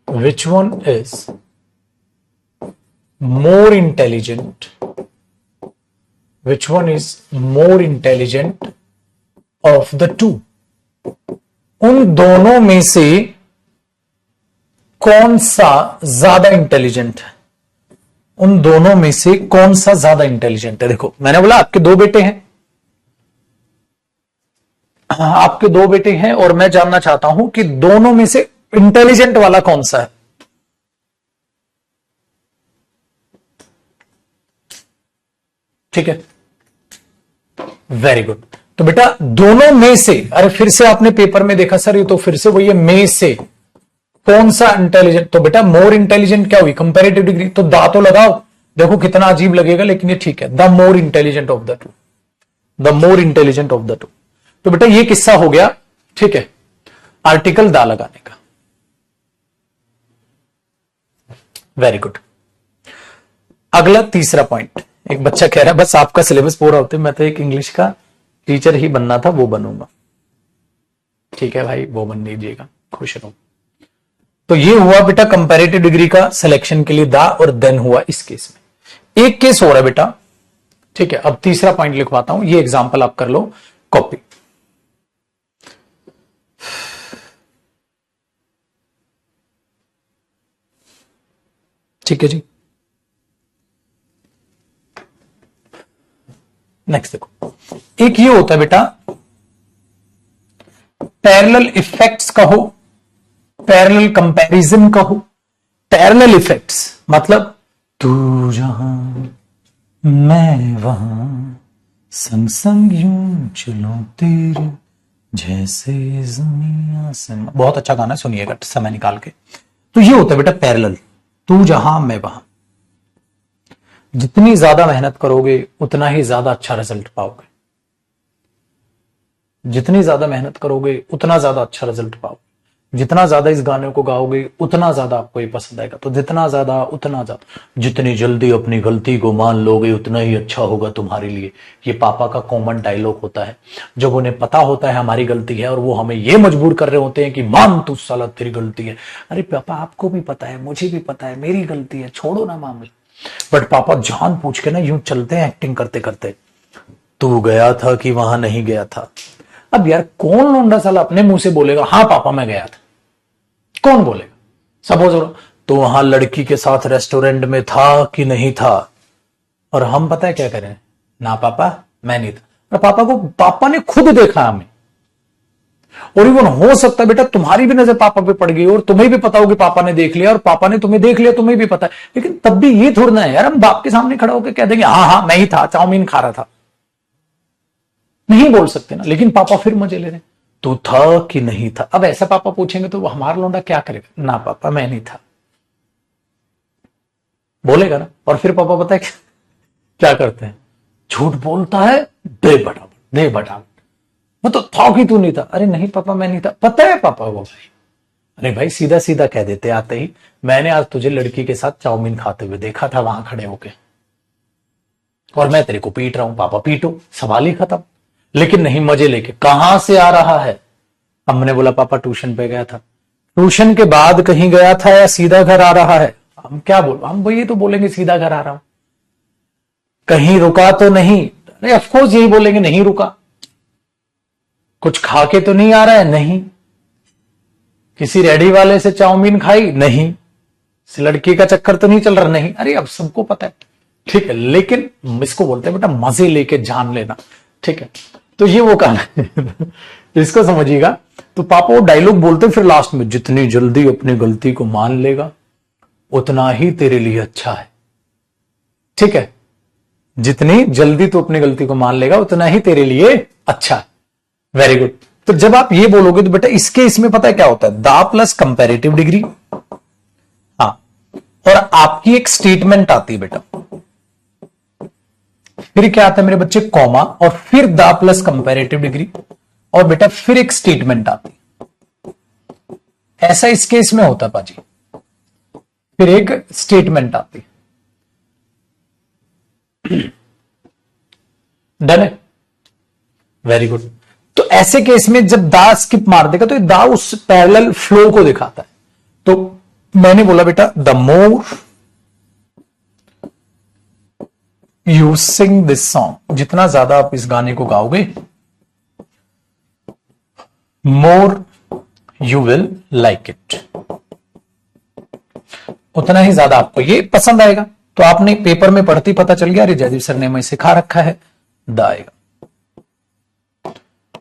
which one is more intelligent, of the two. उन दोनों में से कौन सा ज्यादा इंटेलिजेंट है, उन दोनों में से कौन सा ज्यादा इंटेलिजेंट है। देखो मैंने बोला आपके 2 बेटे हैं, आपके 2 बेटे हैं, और मैं जानना चाहता हूं कि दोनों में से इंटेलिजेंट वाला कौन सा है। ठीक है, वेरी गुड। तो बेटा दोनों में से, अरे फिर से आपने पेपर में देखा सर ये तो फिर से वही है, में से कौन सा इंटेलिजेंट, तो बेटा मोर इंटेलिजेंट क्या हुई, कंपैरेटिव डिग्री, तो दा तो लगाओ, देखो कितना अजीब लगेगा लेकिन ये ठीक है, the more intelligent of the two, the more intelligent of the two. तो बेटा ये किस्सा हो गया, ठीक है, आर्टिकल दा लगाने का। Very good. अगला तीसरा पॉइंट, एक बच्चा कह रहा है बस आपका सिलेबस पूरा होते मैं तो एक इंग्लिश का टीचर ही बनना था, वो बनूंगा। ठीक है भाई, वो बन लीजिएगा, खुश रहो। तो ये हुआ बेटा कंपैरेटिव डिग्री का सिलेक्शन के लिए दा और देन हुआ इस केस में। एक केस हो रहा है बेटा, ठीक है। अब तीसरा पॉइंट लिखवाता हूं, ये एग्जांपल आप कर लो कॉपी। ठीक है जी। नेक्स्ट देखो, एक ये होता है बेटा पैरेलल इफेक्ट्स कहो, पैरेलल कंपैरिजन कहो। पैरेलल इफेक्ट्स मतलब तू जहां मैं वहां, संग संग यूं चलो तेरे जैसे जमीन आसमान। बहुत अच्छा गाना, सुनिएगा समय निकाल के। तो ये होता है बेटा पैरेलल, तू जहां मैं वहां। जितनी ज्यादा मेहनत करोगे उतना ही ज्यादा अच्छा रिजल्ट पाओगे, जितनी ज्यादा मेहनत करोगे उतना ज्यादा अच्छा रिजल्ट पाओगे। जितना ज्यादा इस गाने को गाओगे उतना ज्यादा आपको ये पसंद आएगा। तो जितना ज्यादा उतना ज्यादा, जितनी जल्दी अपनी गलती को मान लोगे उतना ही अच्छा होगा तुम्हारे लिए। ये पापा का कॉमन डायलॉग होता है, जब उन्हें पता होता है हमारी गलती है और वो हमें ये मजबूर कर रहे होते हैं कि मान तू साला तेरी गलती है। अरे पापा आपको भी पता है, मुझे भी पता है मेरी गलती है, छोड़ो ना मामले। बट पापा जान पूछ के ना यूं चलते हैं एक्टिंग करते करते, तू गया था कि वहां नहीं गया था। अब यार कौन लौंडा साला अपने मुंह से बोलेगा हाँ पापा मैं गया था? कौन बोलेगा? सपोज तो वहां लड़की के साथ रेस्टोरेंट में था कि नहीं था, और हम पता है क्या करें, ना पापा मैं नहीं था। और पापा को, पापा ने खुद देखा हमें। और इवन हो सकता है बेटा तुम्हारी भी नजर पापा पे पड़ गई और तुम्हें भी पता हो कि पापा ने देख लिया, और पापा ने तुम्हें देख लिया, तुम्हें भी पता है। लेकिन तब भी ये थोड़ा ना है यार हम बाप के सामने खड़ा होकर कह देंगे हाँ हाँ मैं ही था, चाउमीन खा रहा था। नहीं बोल सकते ना। लेकिन पापा फिर मजे ले रहे, तू था कि नहीं था। अब ऐसा पापा पूछेंगे तो हमारा लौंडा क्या करेगा, ना पापा मैं नहीं था, बोलेगा ना। और फिर पापा पता है क्या करते हैं, झूठ बोलता है दे बटाबट, दे बटाबट। वो तो था कि तू नहीं था। अरे नहीं पापा मैं नहीं था, पता है पापा वो भाई। अरे भाई सीधा सीधा कह देते आते ही, मैंने आज तुझे लड़की के साथ चाउमीन खाते हुए देखा था वहां खड़े होके, और मैं तेरे को पीट रहा हूं। पापा पीटो, सवाल ही खत्म। लेकिन नहीं, मजे लेके कहां से आ रहा है। हमने बोला पापा ट्यूशन पे गया था। ट्यूशन के बाद कहीं गया था या सीधा घर आ रहा है? हम क्या बोल, हम वही तो बोलेंगे सीधा घर आ रहा हूं। कहीं रुका तो नहीं? अरे ऑफकोर्स यही बोलेंगे, नहीं रुका। कुछ खा के तो नहीं आ रहा है? नहीं। किसी रेडी वाले से चाउमीन खाई? नहीं। इस लड़की का चक्कर तो नहीं चल रहा? नहीं। अरे अब सबको पता है, ठीक है। लेकिन इसको बोलते हैं बेटा मजे लेके जान लेना, ठीक है। तो ये वो कहना है इसको समझिएगा। तो पापा वो डायलॉग बोलते फिर लास्ट में, जितनी जल्दी अपनी गलती को मान लेगा उतना ही तेरे लिए अच्छा है, ठीक है। जितनी जल्दी तू अपनी गलती को मान लेगा उतना ही तेरे लिए अच्छा है। Very good. तो जब आप ये बोलोगे तो बेटा इसके इसमें पता है क्या होता है, दा प्लस कंपैरेटिव डिग्री। हाँ, और आपकी एक स्टेटमेंट आती है बेटा, फिर क्या आता है मेरे बच्चे, कॉमा, और फिर दा प्लस कंपैरेटिव डिग्री, और बेटा फिर एक स्टेटमेंट आती। ऐसा इस केस में होता पाजी, फिर एक स्टेटमेंट आती। डन है, वेरी गुड। तो ऐसे केस में जब दा स्किप मार देगा तो ये दा उस पैरेलल फ्लो को दिखाता है। तो मैंने बोला बेटा the more you sing this song, जितना ज्यादा आप इस गाने को गाओगे more you will like it, उतना ही ज्यादा आपको ये पसंद आएगा। तो आपने पेपर में पढ़ती पता चल गया, अरे जयदीप सर ने मैं सिखा रखा है, द आएगा।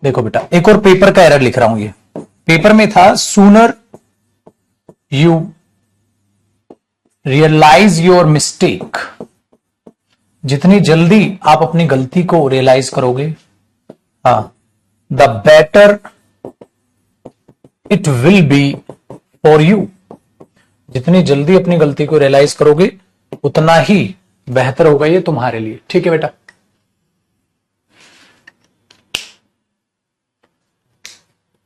देखो बेटा एक और पेपर का एरर लिख रहा हूं, ये पेपर में था sooner you realize your mistake, जितनी जल्दी आप अपनी गलती को रियलाइज करोगे, हाँ, the better it will be for you, जितनी जल्दी अपनी गलती को रियलाइज करोगे उतना ही बेहतर होगा ये तुम्हारे लिए, ठीक है बेटा।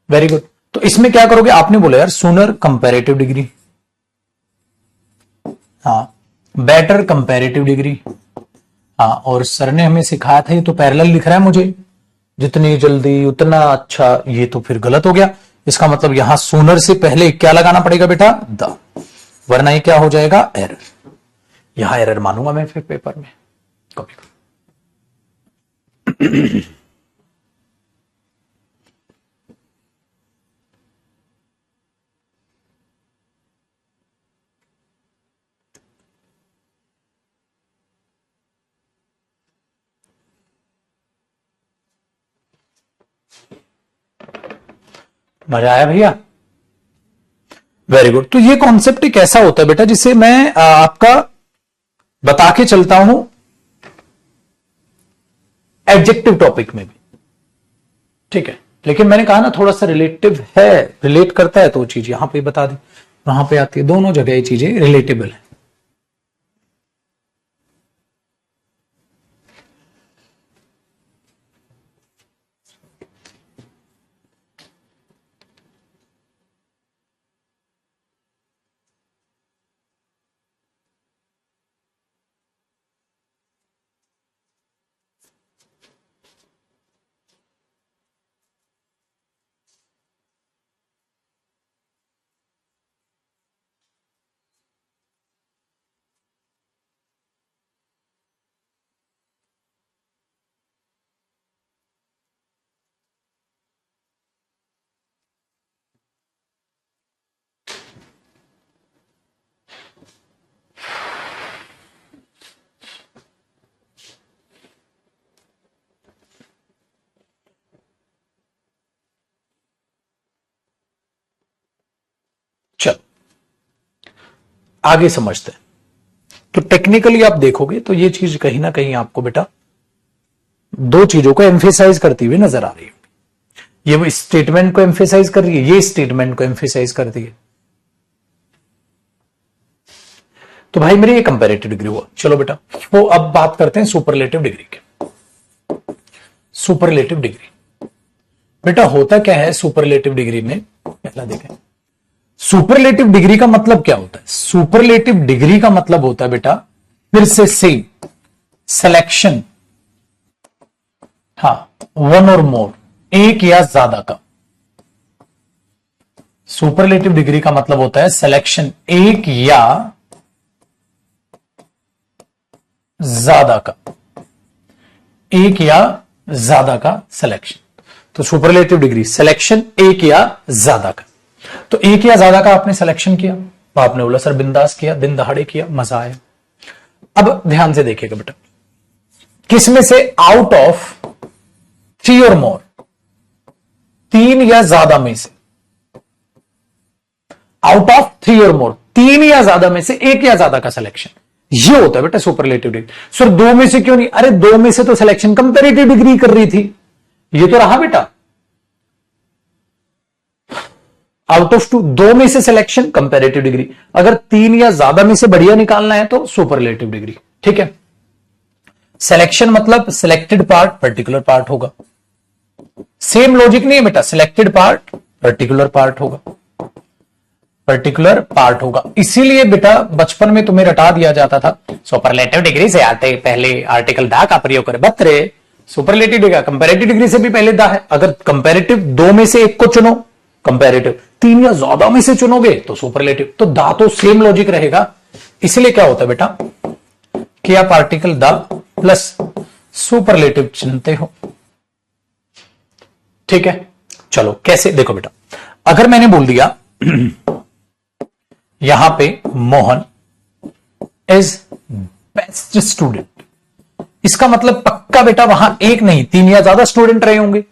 Very good. तो इसमें क्या करोगे, आपने बोला यार सूनर कंपैरेटिव डिग्री, हाँ, बेटर कंपैरेटिव डिग्री, हाँ, और सर ने हमें सिखाया था, ये तो पैरेलल लिख रहा है मुझे, जितनी जल्दी उतना अच्छा, ये तो फिर गलत हो गया। इसका मतलब यहां सूनर से पहले क्या लगाना पड़ेगा बेटा? द, वरना ये क्या हो जाएगा? एरर। यहां एरर मानूंगा मैं फिर पेपर में कभी। मजा आया भैया? Very good. तो ये कॉन्सेप्ट एक ऐसा होता है बेटा जिसे मैं आपका बता के चलता हूं एडजेक्टिव टॉपिक में भी, ठीक है। लेकिन मैंने कहा ना थोड़ा सा रिलेटिव है, रिलेट करता है, तो वो चीज यहां पे बता दी, वहां पे आती है। दोनों जगह ये चीजें रिलेटेबल है। चलो आगे समझते हैं। तो टेक्निकली आप देखोगे तो ये चीज कहीं ना कहीं आपको बेटा दो चीजों को एम्फेसाइज करती हुई नजर आ रही है। ये वो स्टेटमेंट को एम्फेसाइज कर रही है, ये स्टेटमेंट को एम्फेसाइज करती है। तो भाई मेरी ये कंपैरेटिव डिग्री हुआ। चलो बेटा वो अब बात करते हैं सुपरलेटिव डिग्री के। सुपरलेटिव डिग्री बेटा होता क्या है सुपरलेटिव डिग्री में, पहला देखें। सुपरलेटिव डिग्री का मतलब क्या होता है? सुपरलेटिव डिग्री का मतलब होता है बेटा फिर से सेम, सिलेक्शन, हाँ, वन और मोर, एक या ज्यादा का। सुपरलेटिव डिग्री का मतलब होता है सिलेक्शन, एक या ज्यादा का, एक या ज्यादा का सिलेक्शन। तो सुपरलेटिव डिग्री सिलेक्शन एक या ज्यादा का। तो एक या ज्यादा का आपने सिलेक्शन किया, तो आपने बोला सर बिंदास किया, दिन दहाड़े किया, मजा आया। अब ध्यान से देखिएगा बेटा, किसमें से आउट ऑफ 3 और मोर, 3 या ज्यादा में से, आउट ऑफ 3 और मोर, 3 या ज्यादा में से एक या ज्यादा का सिलेक्शन, ये होता है बेटा सुपरलेटिव डिग्री। सर 2 में से क्यों नहीं? अरे 2 में से तो सिलेक्शन कंपैरेटिव डिग्री कर रही थी, ये तो रहा बेटा आउट ऑफ 2, 2 में से सिलेक्शन कंपैरेटिव डिग्री। अगर 3 या ज्यादा में से बढ़िया निकालना है तो सुपरलेटिव डिग्री, ठीक है। सिलेक्शन मतलब सिलेक्टेड पार्ट पर्टिकुलर पार्ट होगा। सेम लॉजिक नहीं है बेटा, सिलेक्टेड पार्ट पर्टिकुलर पार्ट होगा, पर्टिकुलर पार्ट होगा। इसीलिए बेटा बचपन में तुम्हें रटा दिया जाता था सुपरलेटिव डिग्री से आते पहले आर्टिकल दा का प्रयोग करे बतरे। सुपरलेटिव डिग्री कंपैरेटिव डिग्री से भी पहले दा है। अगर कंपैरेटिव 2 में से एक को चुनो कंपैरेटिव, 3 या ज्यादा में से चुनोगे तो सुपरलेटिव। तो दा तो सेम लॉजिक रहेगा। इसलिए क्या होता है बेटा कि आप आर्टिकल दा प्लस सुपरलेटिव चुनते हो, ठीक है। चलो कैसे देखो बेटा, अगर मैंने बोल दिया यहां पे मोहन इज बेस्ट स्टूडेंट, इसका मतलब पक्का बेटा वहां एक नहीं 3 या ज्यादा स्टूडेंट रहे होंगे।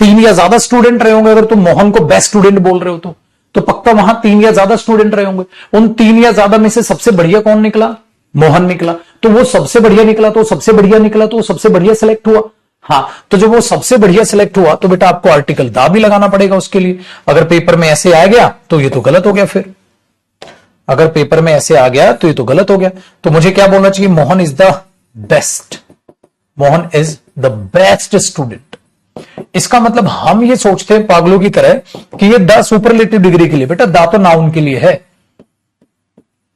3 या ज्यादा स्टूडेंट रहे होंगे। अगर तुम मोहन को बेस्ट स्टूडेंट बोल रहे हो तो पक्का वहां 3 या ज्यादा स्टूडेंट रहे होंगे। उन 3 या ज्यादा में से सबसे बढ़िया कौन निकला? मोहन निकला। तो वो सबसे बढ़िया निकला तो सबसे बढ़िया निकला तो सबसे बढ़िया सिलेक्ट हुआ। हाँ, तो जब वो सबसे बढ़िया सिलेक्ट हुआ तो बेटा आपको आर्टिकल दा भी लगाना पड़ेगा उसके लिए। अगर पेपर में ऐसे आ गया तो ये तो गलत हो गया। फिर अगर पेपर में ऐसे आ गया तो ये तो गलत हो गया। तो मुझे क्या बोलना चाहिए? Mohan is the best, Mohan is the best student. इसका मतलब हम ये सोचते हैं पागलों की तरह कि ये द सुपरलेटिव डिग्री के लिए, बेटा दा तो नाउन के लिए है।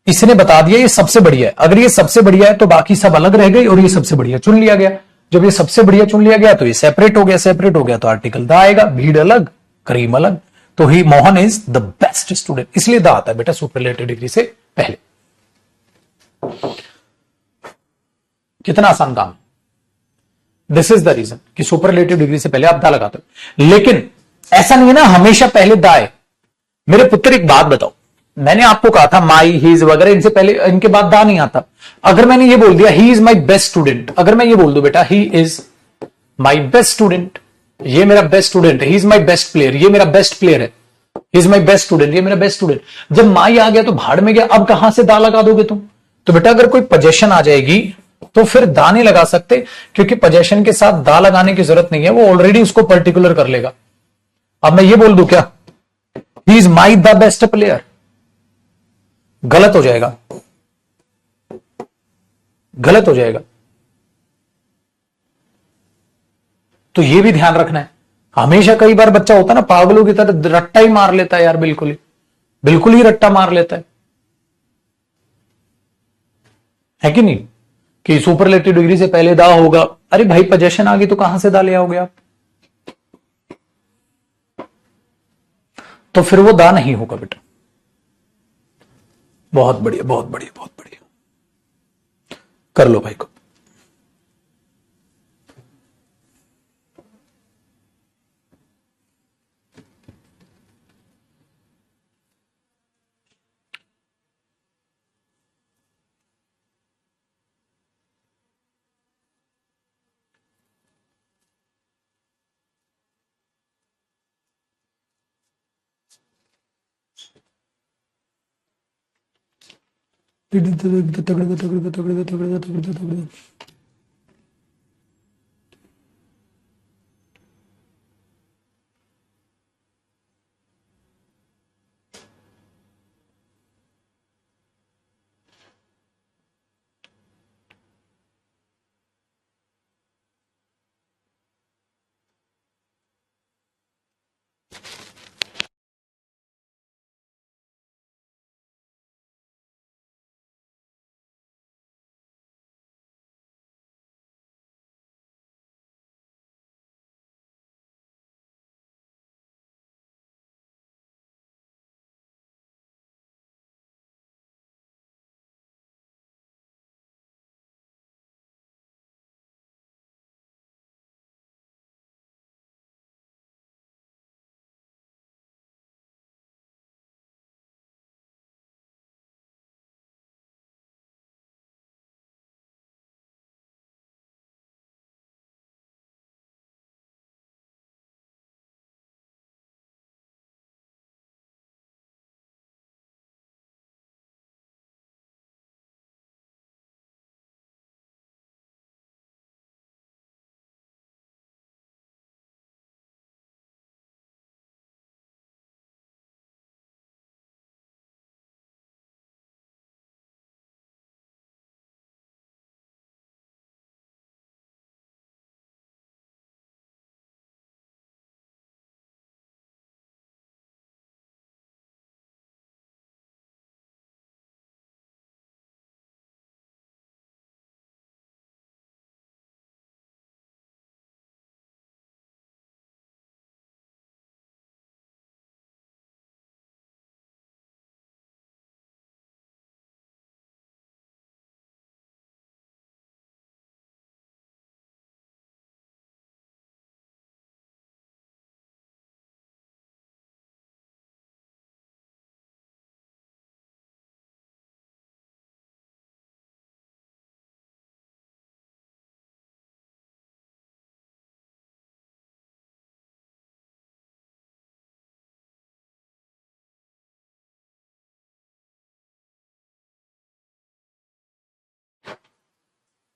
इसने बता दिया ये सबसे बढ़िया है। अगर ये सबसे बढ़िया है तो बाकी सब अलग रह गए और ये सबसे बढ़िया चुन लिया गया। जब ये सबसे बढ़िया चुन लिया गया तो ये सेपरेट हो गया, सेपरेट हो गया तो आर्टिकल द आएगा, भीड़ अलग करीम अलग, तो he Mohan is the best student, इसलिए द आता है बेटा सुपरलेटिव डिग्री से पहले। कितना आसान काम है। दिस इज द रीजन कि सुपरलेटिव डिग्री से पहले आप दा लगाते हो। लेकिन ऐसा नहीं है ना हमेशा पहले दा है। मेरे पुत्र एक बात बताओ, मैंने आपको कहा था माई हीज वगैरह इनसे पहले इनके बाद दा नहीं आता। अगर मैंने ये बोल दिया he is my best student, अगर मैं ये बोल दूं बेटा he is my best student, ये मेरा बेस्ट स्टूडेंट है, he is my best player, ये मेरा बेस्ट प्लेयर है, he is my best student, ये मेरा बेस्ट स्टूडेंट, जब माई आ गया तो भाड़ में गया, अब कहां से दा लगा दोगे तुम? तो बेटा अगर कोई पोजेशन आ जाएगी तो फिर दा नहीं लगा सकते, क्योंकि पोजेशन के साथ दा लगाने की जरूरत नहीं है, वो ऑलरेडी उसको पर्टिकुलर कर लेगा। अब मैं ये बोल दूं क्या he is my the best player, गलत हो जाएगा, गलत हो जाएगा। तो ये भी ध्यान रखना है। हमेशा कई बार बच्चा होता है ना पागलों की तरह रट्टा ही मार लेता है यार, बिल्कुल ही रट्टा मार लेता है कि नहीं, कि सुपरलेटिव डिग्री से पहले दा होगा। अरे भाई पोजेशन आ गई तो कहां से दा ले आओगे आप? तो फिर वो दा नहीं होगा बेटा। बहुत बढ़िया, बहुत बढ़िया, बहुत बढ़िया, कर लो भाई को।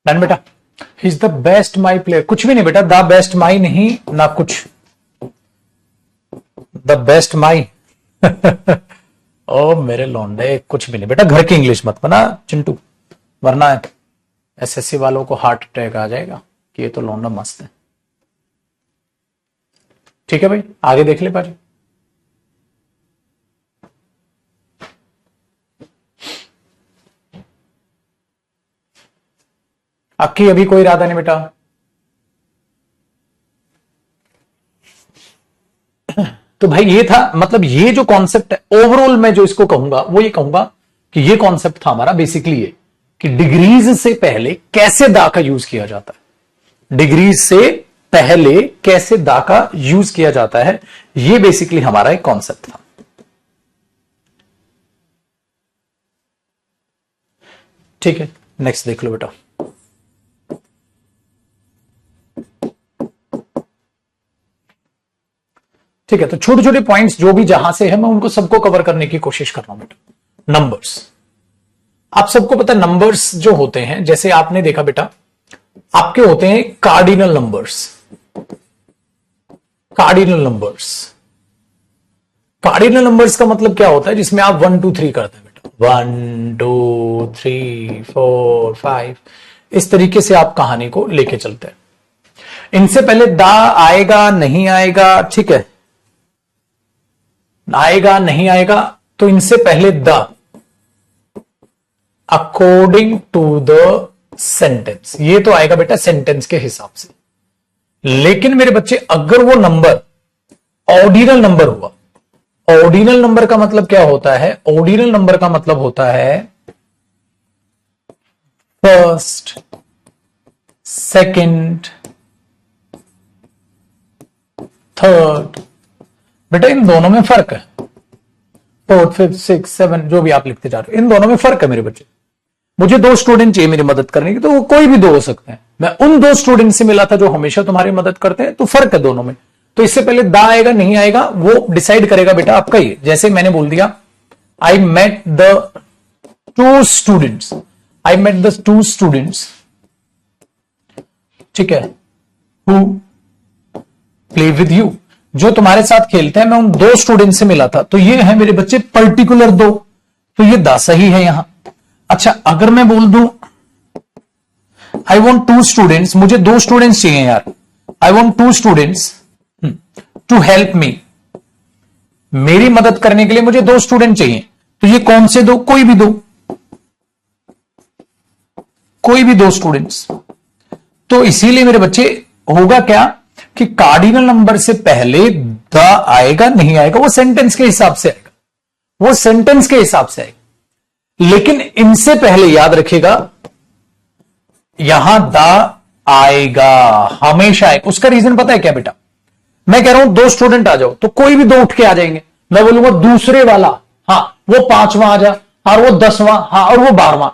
डन बेटा। He is the best my player, कुछ भी नहीं बेटा, द बेस्ट माई नहीं ना कुछ, द बेस्ट माई ओ मेरे लौंडे, कुछ भी नहीं बेटा। घर की इंग्लिश मत बना चिंटू, वरना एसएससी वालों को हार्ट अटैक आ जाएगा कि ये तो लौंडा मस्त है। ठीक है भाई, आगे देख ले पाजी। अक्की अभी कोई इरादा नहीं बेटा, तो भाई ये था, मतलब ये जो कॉन्सेप्ट है ओवरऑल मैं जो इसको कहूंगा वो ये कहूंगा कि ये कॉन्सेप्ट था हमारा बेसिकली ये कि डिग्रीज से पहले कैसे दा का यूज किया जाता है, डिग्रीज से पहले कैसे दा का यूज किया जाता है, ये बेसिकली हमारा एक कॉन्सेप्ट था। ठीक है, नेक्स्ट देख लो बेटा। ठीक है, तो छोटे छोटे पॉइंट्स जो भी जहां से है मैं उनको सबको कवर करने की कोशिश कर रहा हूं बेटा। नंबर्स, आप सबको पता है नंबर्स जो होते हैं, जैसे आपने देखा बेटा आपके होते हैं cardinal numbers. Cardinal numbers, cardinal numbers का मतलब क्या होता है, जिसमें आप 1 2 3 करते हैं बेटा, 1 2 3 4 5, इस तरीके से आप कहानी को लेके चलते हैं। इनसे पहले दा आएगा नहीं आएगा, ठीक है, आएगा नहीं आएगा, तो इनसे पहले the according to the sentence, ये तो आएगा बेटा सेंटेंस के हिसाब से। लेकिन मेरे बच्चे अगर वो नंबर ऑर्डिनल नंबर हुआ, ऑर्डिनल नंबर का मतलब क्या होता है, ऑर्डिनल नंबर का मतलब होता है फर्स्ट, सेकंड, थर्ड। बेटा इन दोनों में फर्क है, फोर्थ फिफ्थ सिक्स सेवन जो भी आप लिखते जा रहे हो, इन दोनों में फर्क है मेरे बच्चे। मुझे 2 स्टूडेंट चाहिए मेरी मदद करने की, तो वो कोई भी 2 हो सकते हैं। मैं उन 2 स्टूडेंट से मिला था जो हमेशा तुम्हारी मदद करते हैं, तो फर्क है दोनों में। तो इससे पहले दा आएगा नहीं आएगा वो डिसाइड करेगा बेटा आपका ये। जैसे मैंने बोल दिया I met the 2 students, I met the 2 students, ठीक है, हु प्ले विद यू, जो तुम्हारे साथ खेलते हैं, मैं उन 2 स्टूडेंट से मिला था। तो ये है मेरे बच्चे पर्टिकुलर 2, तो ये दा सही है यहां। अच्छा अगर मैं बोल दूं आई वॉन्ट 2 स्टूडेंट्स, मुझे 2 स्टूडेंट्स चाहिए यार, I want 2 students to help me, मेरी मदद करने के लिए मुझे 2 स्टूडेंट चाहिए, तो ये कौन से 2, कोई भी 2, कोई भी 2 स्टूडेंट्स। तो इसीलिए मेरे बच्चे होगा क्या कि कार्डिनल नंबर से पहले द आएगा नहीं आएगा वो सेंटेंस के हिसाब से आएगा, वो सेंटेंस के हिसाब से आएगा। लेकिन इनसे पहले याद रखिएगा यहां दा आएगा, हमेशा आएगा। उसका रीजन पता है क्या बेटा, मैं कह रहा हूं 2 स्टूडेंट आ जाओ, तो कोई भी 2 उठ के आ जाएंगे, मैं बोलूंगा दूसरे वाला हाँ वो 5वां आ जा, और वो 10वां, हाँ और वो 12वां,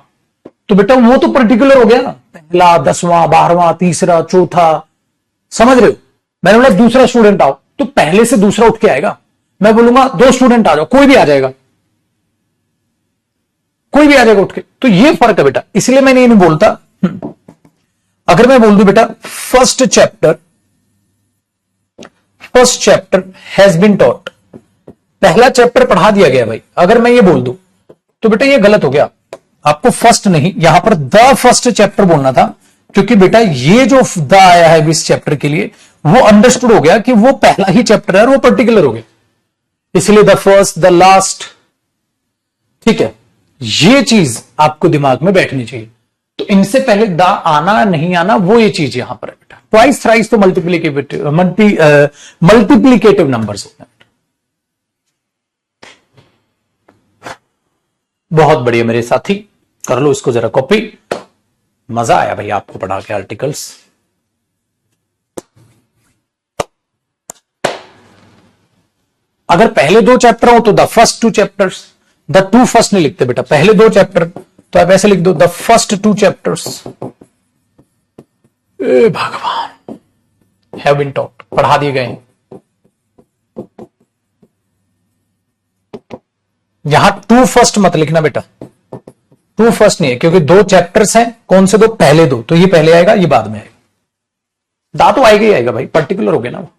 तो बेटा वो तो पर्टिकुलर हो गया ना, पहला 10वां 12वां तीसरा चौथा, समझ रहे हो। मैंने बोला दूसरा स्टूडेंट आओ, तो पहले से दूसरा उठ के आएगा। मैं बोलूंगा 2 स्टूडेंट आ जाओ, कोई भी आ जाएगा, कोई भी आ जाएगा उठ के। तो ये फर्क है बेटा, इसलिए मैंने ये नहीं बोलता। अगर मैं बोल दूं बेटा first chapter has been taught, पहला चैप्टर पढ़ा दिया गया भाई, अगर मैं ये बोल दूं तो बेटा ये गलत हो गया। आपको फर्स्ट नहीं, यहां पर द फर्स्ट चैप्टर बोलना था, क्योंकि बेटा ये जो द आया है इस चैप्टर के लिए वो अंडरस्टूड हो गया कि वो पहला ही चैप्टर है और वो पर्टिकुलर हो गया, इसलिए द फर्स्ट द लास्ट, ठीक है, ये चीज आपको दिमाग में बैठनी चाहिए। तो इनसे पहले द आना नहीं आना वो ये चीज यहां पर है बेटा। ट्वाइस थ्राइस तो मल्टीप्लीकेटिव नंबर्स होते हैं। बहुत बढ़िया मेरे साथी, कर लो इसको जरा कॉपी। मजा आया भाई आपको पढ़ा के आर्टिकल्स। अगर पहले 2 चैप्टर हो तो the first 2 chapters, the 2 first नहीं लिखते बेटा, पहले 2 चैप्टर, तो आप ऐसे लिख दो द फर्स्ट 2 चैप्टर्स भगवान हैव बीन टॉट, पढ़ा दिए गए। यहां 2 फर्स्ट मत लिखना बेटा, 2 फर्स्ट नहीं है, क्योंकि 2 चैप्टर्स हैं। कौन से 2, पहले 2, तो ये पहले आएगा ये बाद में आएगा, दा तो आएगा ही आएगा भाई, पर्टिकुलर हो गया ना वो।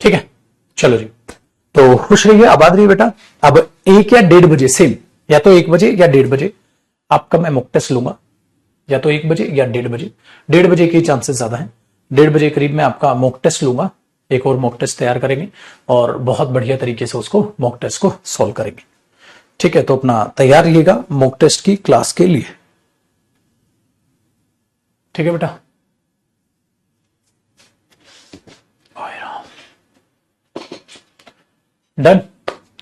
ठीक है, चलो जी। तो खुश रहिए, आबाद रहिए बेटा। अब 1 या 1:30 बजे सेम, या तो 1 बजे या 1:30 बजे आपका मैं मॉक टेस्ट लूंगा, या तो 1 बजे या 1:30 बजे। 1:30 बजे के चांसेस ज्यादा हैं। 1:30 बजे करीब में आपका मॉक टेस्ट लूंगा, एक और मॉक टेस्ट तैयार करेंगे और बहुत बढ़िया तरीके से उसको मॉक टेस्ट को सॉल्व करेंगे। ठीक है, तो अपना तैयार रहिएगा मॉक टेस्ट की क्लास के लिए। ठीक है बेटा, डन।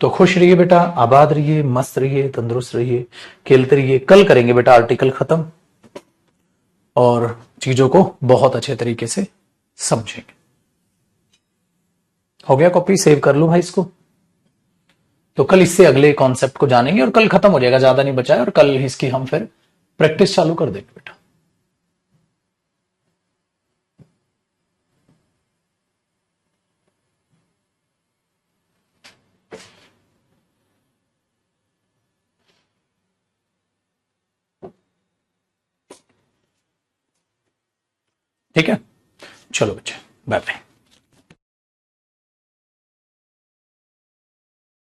तो खुश रहिए बेटा, आबाद रहिए, मस्त रहिए, तंदुरुस्त रहिए, खेलते रहिए। कल करेंगे बेटा आर्टिकल खत्म और चीजों को बहुत अच्छे तरीके से समझेंगे। हो गया कॉपी, सेव कर लूं भाई इसको। तो कल इससे अगले कॉन्सेप्ट को जानेंगे और कल खत्म हो जाएगा, ज्यादा नहीं बचा है, और कल इसकी हम फिर प्रैक्टिस चालू कर देंगे बेटा। ठीक है, चलो बच्चे, बाय बाय।